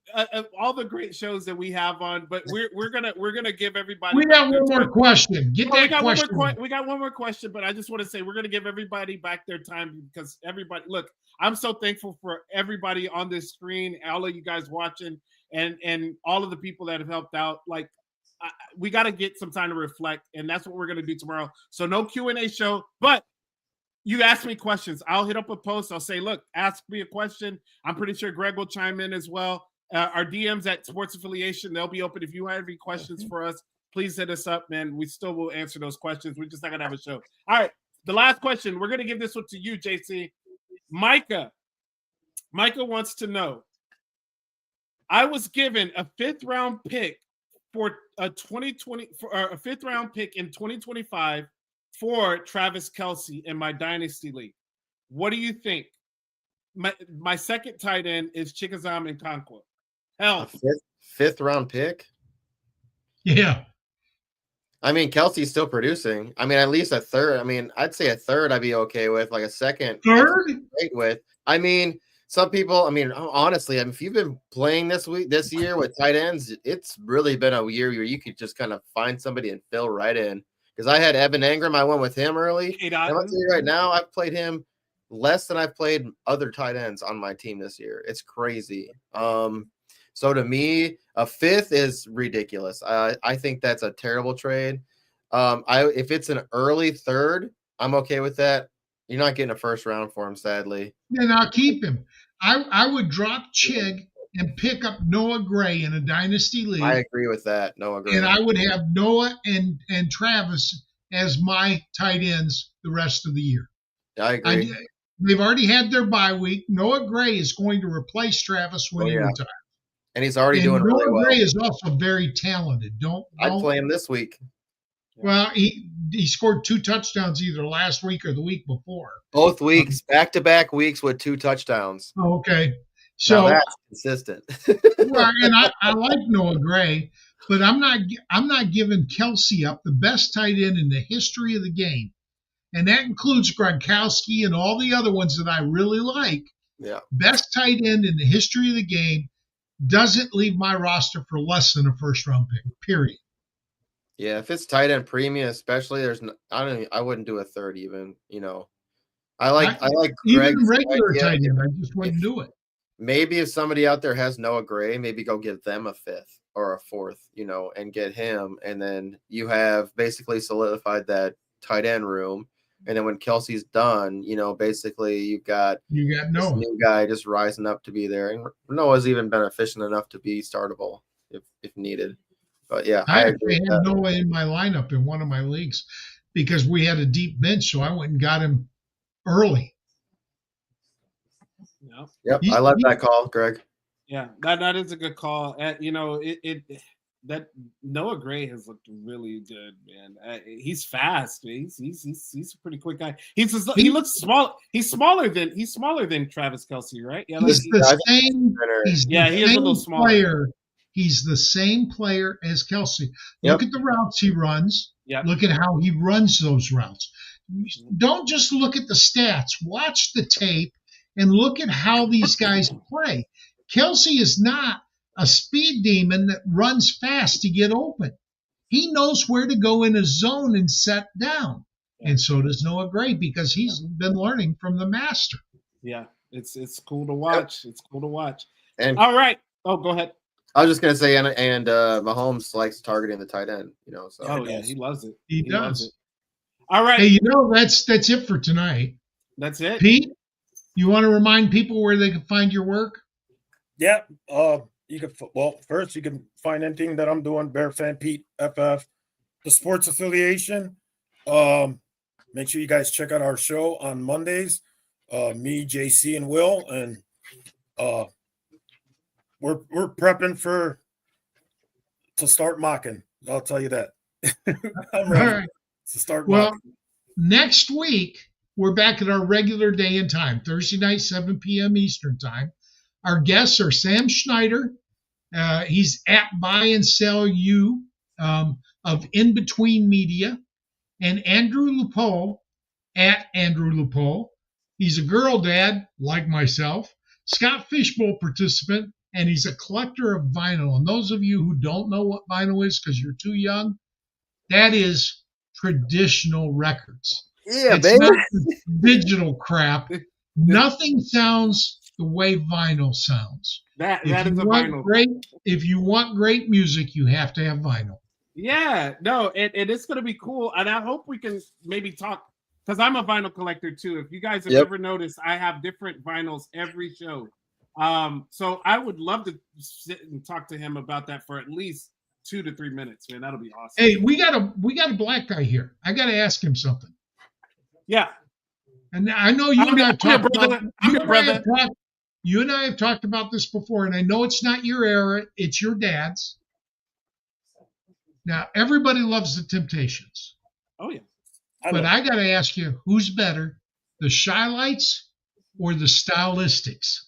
[SPEAKER 2] all the great shows that we have on, but we're gonna give everybody.
[SPEAKER 1] We got one more question. Get that question.
[SPEAKER 2] We got one more question, but I just want to say we're gonna give everybody back their time because everybody. Look, I'm so thankful for everybody on this screen, all of you guys watching, and all of the people that have helped out. Like, we got to get some time to reflect, and that's what we're gonna do tomorrow. So no Q&A show, but you ask me questions. I'll hit up a post. I'll say, look, ask me a question. I'm pretty sure Greg will chime in as well. Our DMs at Sports Affiliation, they'll be open. If you have any questions for us, please hit us up, man. We still will answer those questions. We're just not going to have a show. All right. The last question. We're going to give this one to you, JC. Micah wants to know, I was given a 5th round pick for a 2020 for a 5th round pick in 2025 for Travis Kelce in my dynasty league. What do you think? My second tight end is Chickasam Nkonkwo. Hell,
[SPEAKER 7] Fifth round pick.
[SPEAKER 1] Yeah.
[SPEAKER 7] I mean, Kelsey's still producing. I mean, at least a third. I mean, I'd say a third I'd be okay with. Like a second.
[SPEAKER 1] Third?
[SPEAKER 7] Great with. I mean, some people, I mean, honestly, if you've been playing this year with tight ends, it's really been a year where you could just kind of find somebody and fill right in. Because I had Evan Engram. I went with him early. And I'll tell you right now, I've played him less than I've played other tight ends on my team this year. It's crazy. So to me, a 5th is ridiculous. I think that's a terrible trade. If it's an early 3rd, I'm okay with that. You're not getting a 1st round for him, sadly.
[SPEAKER 1] Then I'll keep him. I would drop Chig and pick up Noah Gray in a dynasty league.
[SPEAKER 7] I agree with that. Noah Gray.
[SPEAKER 1] And I would have Noah and Travis as my tight ends the rest of the year.
[SPEAKER 7] I agree.
[SPEAKER 1] They've already had their bye week. Noah Gray is going to replace Travis when he retires.
[SPEAKER 7] And he's already doing really well.
[SPEAKER 1] Noah Gray is also very talented.
[SPEAKER 7] I'd play him this week.
[SPEAKER 1] Well, he scored 2 touchdowns either last week or the week before.
[SPEAKER 7] Both weeks, back-to-back weeks with 2 touchdowns.
[SPEAKER 1] Okay. So
[SPEAKER 7] now that's consistent.
[SPEAKER 1] Well, and I like Noah Gray, but I'm not giving Kelce up, the best tight end in the history of the game. And that includes Gronkowski and all the other ones that I really like.
[SPEAKER 7] Yeah.
[SPEAKER 1] Best tight end in the history of the game doesn't leave my roster for less than a 1st round pick, period.
[SPEAKER 7] Yeah, if it's tight end premium, especially, I wouldn't do a 3rd even. You know, I like
[SPEAKER 1] even
[SPEAKER 7] Greg's
[SPEAKER 1] regular
[SPEAKER 7] idea.
[SPEAKER 1] tight end. I just wouldn't do it.
[SPEAKER 7] Maybe if somebody out there has Noah Gray, maybe go give them a 5th or a 4th, you know, and get him, and then you have basically solidified that tight end room. And then when Kelsey's done, you know, basically you got
[SPEAKER 1] Noah,
[SPEAKER 7] new guy just rising up to be there, and Noah's even been efficient enough to be startable if needed. But yeah,
[SPEAKER 1] I actually had Noah in my lineup in one of my leagues. because we had a deep bench, so I went and got him early.
[SPEAKER 2] Yeah.
[SPEAKER 7] Yep, I love that call, Greg.
[SPEAKER 2] Yeah, that is a good call. That Noah Gray has looked really good, man. He's fast. Man. He's a pretty quick guy. He looks small. He's smaller than Travis Kelce, right? Yeah,
[SPEAKER 1] he's the same.
[SPEAKER 2] He is a little smaller.
[SPEAKER 1] Player. He's the same player as Kelce. Look at the routes he runs.
[SPEAKER 2] Yep.
[SPEAKER 1] Look at how he runs those routes. Don't just look at the stats. Watch the tape and look at how these guys play. Kelce is not a speed demon that runs fast to get open. He knows where to go in a zone and set down. And so does Noah Gray, because he's been learning from the master.
[SPEAKER 2] Yeah, it's cool to watch. It's cool to watch.
[SPEAKER 7] And
[SPEAKER 2] all right. Oh, go ahead.
[SPEAKER 7] I was just gonna say, and Mahomes likes targeting the tight end, So
[SPEAKER 2] oh yeah, he loves it.
[SPEAKER 1] He does.
[SPEAKER 2] Loves it. All right.
[SPEAKER 1] Hey, that's it for tonight.
[SPEAKER 2] That's it.
[SPEAKER 1] Pete, you want to remind people where they can find your work?
[SPEAKER 4] Yeah. You can first you can find anything that I'm doing, Bear Fan Pete FF, the Sports Affiliation. Make sure you guys check out our show on Mondays. Me, JC, and Will, and we're prepping to start mocking. I'll tell you that. I'm ready
[SPEAKER 1] All right.
[SPEAKER 4] to start
[SPEAKER 1] Well,
[SPEAKER 4] mocking.
[SPEAKER 1] next week we're back at our regular day and time, Thursday night, 7 p.m. Eastern time. Our guests are Sam Schneider. He's at Buy and Sell You of In Between Media, and Andrew Lupo at Andrew Lupo. He's a girl dad like myself, Scott Fishbowl participant, and he's a collector of vinyl. And those of you who don't know what vinyl is because you're too young, that is traditional records.
[SPEAKER 7] Yeah,
[SPEAKER 1] It's
[SPEAKER 7] baby.
[SPEAKER 1] not digital crap. Nothing sounds the way vinyl sounds.
[SPEAKER 2] That is a vinyl.
[SPEAKER 1] If you want great music, you have to have vinyl.
[SPEAKER 2] Yeah, no, it's going to be cool. And I hope we can maybe talk, because I'm a vinyl collector too. If you guys have ever noticed, I have different vinyls every show. So I would love to sit and talk to him about that for at least 2 to 3 minutes, man. That'll be awesome.
[SPEAKER 1] Hey, we got a black guy here. I got to ask him something.
[SPEAKER 2] Yeah.
[SPEAKER 1] And I know you and I have talked about you and I have talked about this before, and I know it's not your era, it's your dad's. Now, everybody loves the Temptations.
[SPEAKER 2] Oh, yeah.
[SPEAKER 1] But I got to ask you, who's better, the Shy-Lights or the Stylistics?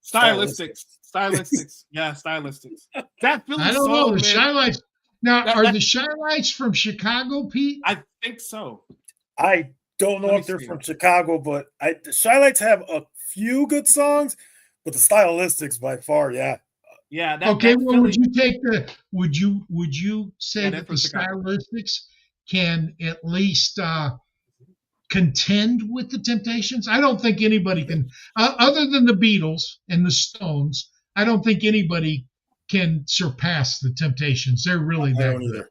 [SPEAKER 2] Stylistics. Yeah, Stylistics. That Philly
[SPEAKER 1] I don't
[SPEAKER 2] soul,
[SPEAKER 1] know. The
[SPEAKER 2] man.
[SPEAKER 1] Shy-Lights. Now, are the Shy-Lights from Chicago, Pete?
[SPEAKER 2] I think so.
[SPEAKER 4] I don't know if they're from Chicago, but the Shy-Lights have a few good songs, but the Stylistics by far, yeah.
[SPEAKER 2] Yeah.
[SPEAKER 1] Okay. Well, would you take the? Would you say that the
[SPEAKER 2] Chicago.
[SPEAKER 1] Stylistics can at least contend with the Temptations? I don't think anybody can, other than the Beatles and the Stones. I don't think anybody can surpass the Temptations. They're really that good.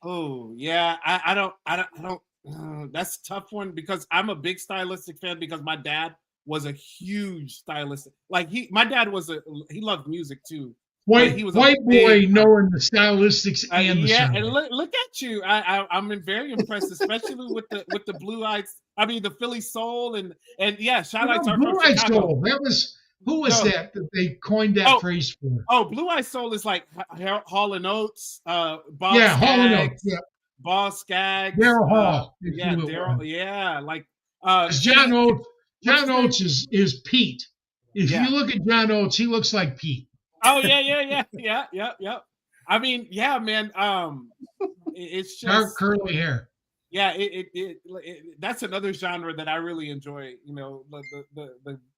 [SPEAKER 2] Oh yeah, I don't. That's a tough one because I'm a big Stylistic fan because my dad was a huge Stylistic. My dad he loved music too.
[SPEAKER 1] White boy knowing the Stylistics and the
[SPEAKER 2] yeah, and look at you. I'm very impressed, especially with the Blue Eyes. I mean the Philly Soul and yeah, Shy-Lights are
[SPEAKER 1] Blue
[SPEAKER 2] from
[SPEAKER 1] Eyes
[SPEAKER 2] Chicago.
[SPEAKER 1] Soul. Who was that they coined that phrase for?
[SPEAKER 2] Oh, Blue Eyes Soul is like Hall and Oates,
[SPEAKER 1] Hall and Oates. Yeah.
[SPEAKER 2] Boss Skaggs,
[SPEAKER 1] Daryl Hall.
[SPEAKER 2] Daryl. Yeah, like
[SPEAKER 1] John Oates is Pete. If you look at John Oates, he looks like Pete.
[SPEAKER 2] Oh yeah. I mean, yeah, man. It's just
[SPEAKER 1] dark curly hair.
[SPEAKER 2] Yeah, that's another genre that I really enjoy. You know,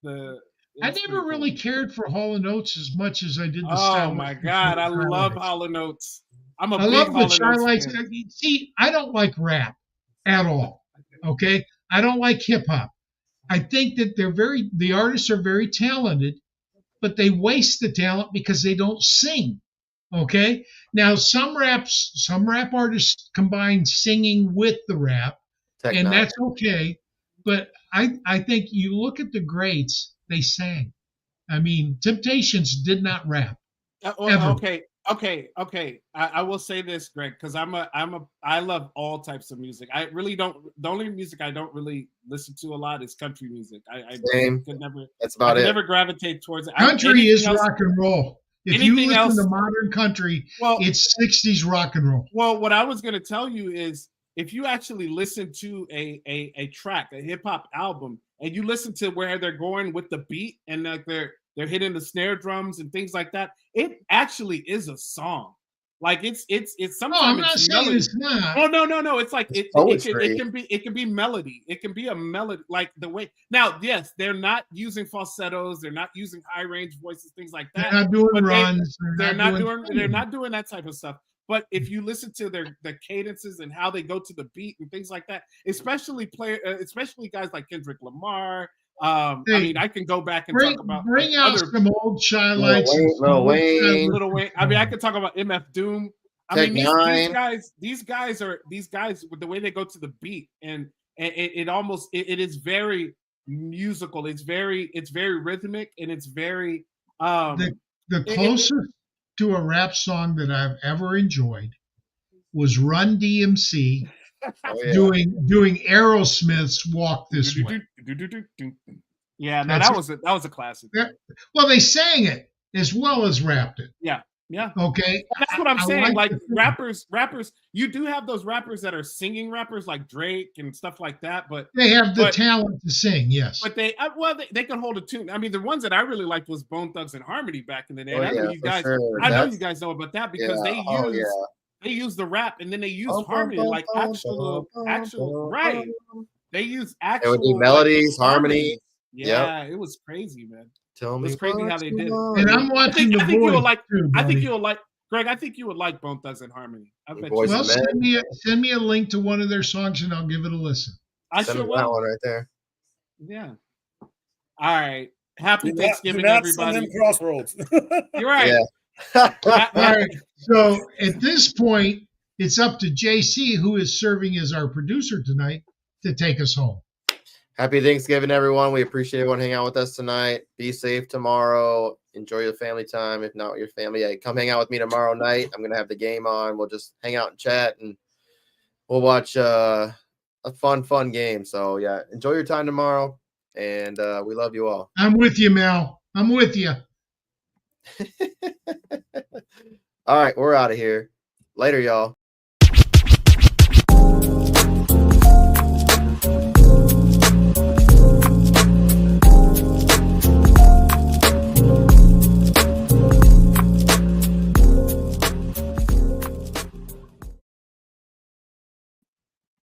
[SPEAKER 2] the
[SPEAKER 1] I never really cared for Hall and Oates as much as I did the
[SPEAKER 2] Oh my God, I love Hall and Oates. I
[SPEAKER 1] love the Shy-Lights. See, I don't like rap at all. Okay, I don't like hip hop. I think that the artists are very talented, but they waste the talent because they don't sing. Okay, now some rap artists combine singing with the rap, and that's okay. But I think you look at the greats, they sang. I mean, Temptations did not rap.
[SPEAKER 2] Okay, Okay. I will say this, Greg, because I love all types of music. I really don't. The only music I don't really listen to a lot is country music. I
[SPEAKER 7] Same.
[SPEAKER 2] could never.
[SPEAKER 7] That's
[SPEAKER 2] I
[SPEAKER 7] about
[SPEAKER 2] could
[SPEAKER 7] it.
[SPEAKER 2] never gravitate towards it.
[SPEAKER 1] Country is rock and roll. If you
[SPEAKER 2] anything
[SPEAKER 1] listen
[SPEAKER 2] else-
[SPEAKER 1] to modern country,
[SPEAKER 2] Well,
[SPEAKER 1] it's 60s rock and roll.
[SPEAKER 2] Well, what I was going to tell you is if you actually listen to a track, a hip hop album, and you listen to where they're going with the beat and like they're hitting the snare drums and things like that, it actually is a song. Like it's
[SPEAKER 1] No,
[SPEAKER 2] sometimes
[SPEAKER 1] I'm not
[SPEAKER 2] it's
[SPEAKER 1] saying
[SPEAKER 2] melody.
[SPEAKER 1] it's not.
[SPEAKER 2] Oh no! It's like it
[SPEAKER 7] poetry.
[SPEAKER 2] can be melody. It can be a melody, like the way. Now, yes, they're not using falsettos. They're not using high range voices, things like
[SPEAKER 1] They're
[SPEAKER 2] that.
[SPEAKER 1] not doing
[SPEAKER 2] but
[SPEAKER 1] runs.
[SPEAKER 2] They're not doing that type of stuff. But if you listen to their cadences and how they go to the beat and things like that, especially guys like Kendrick Lamar. I mean, I can go back and talk about
[SPEAKER 1] bring out
[SPEAKER 2] other
[SPEAKER 1] some old highlights.
[SPEAKER 7] Lil Wayne.
[SPEAKER 2] Little Wayne. I mean, I could talk about MF Doom. I mean, these guys with the way they go to the beat and it is very musical. It's very rhythmic and it's very
[SPEAKER 1] The closest to a rap song that I've ever enjoyed was Run DMC doing Aerosmith's "Walk This Way."
[SPEAKER 2] Yeah, no, that was a classic.
[SPEAKER 1] Well, they sang it as well as rapped it.
[SPEAKER 2] Yeah.
[SPEAKER 1] Okay.
[SPEAKER 2] And that's what I'm saying. Like
[SPEAKER 1] rappers,
[SPEAKER 2] you do have those rappers that are singing rappers like Drake and stuff like that, but
[SPEAKER 1] they have the talent to sing. Yes.
[SPEAKER 2] But they can hold a tune. I mean, the ones that I really liked was Bone Thugs and Harmony back in the day. I know you guys know about that because they use the rap and then they use harmony, like actual right. They use actual
[SPEAKER 7] It would be melodies, harmony.
[SPEAKER 2] Yeah, it was crazy, man.
[SPEAKER 7] Tell me,
[SPEAKER 2] it's crazy how they did it.
[SPEAKER 1] And I'm watching
[SPEAKER 2] I think you would like.
[SPEAKER 1] too,
[SPEAKER 2] I think you would like. Greg, I think you would like Bone Thugs and Harmony. I bet you.
[SPEAKER 1] Well, send me a link to one of their songs and I'll give it a listen.
[SPEAKER 2] I sure will.
[SPEAKER 7] That one right there.
[SPEAKER 2] Yeah. All right. Happy Thanksgiving, everybody.
[SPEAKER 4] Crossroads.
[SPEAKER 2] You're right.
[SPEAKER 7] Yeah.
[SPEAKER 1] All right. So at this point, it's up to JC, who is serving as our producer tonight, to take us home.
[SPEAKER 7] Happy Thanksgiving, everyone. We appreciate everyone hanging out with us tonight. Be safe tomorrow. Enjoy your family time. If not with your family, come hang out with me tomorrow night. I'm going to have the game on. We'll just hang out and chat, and we'll watch a fun game. So, yeah, enjoy your time tomorrow, and we love you all.
[SPEAKER 1] I'm with you, Mel. I'm with you.
[SPEAKER 7] All right, we're out of here. Later, y'all.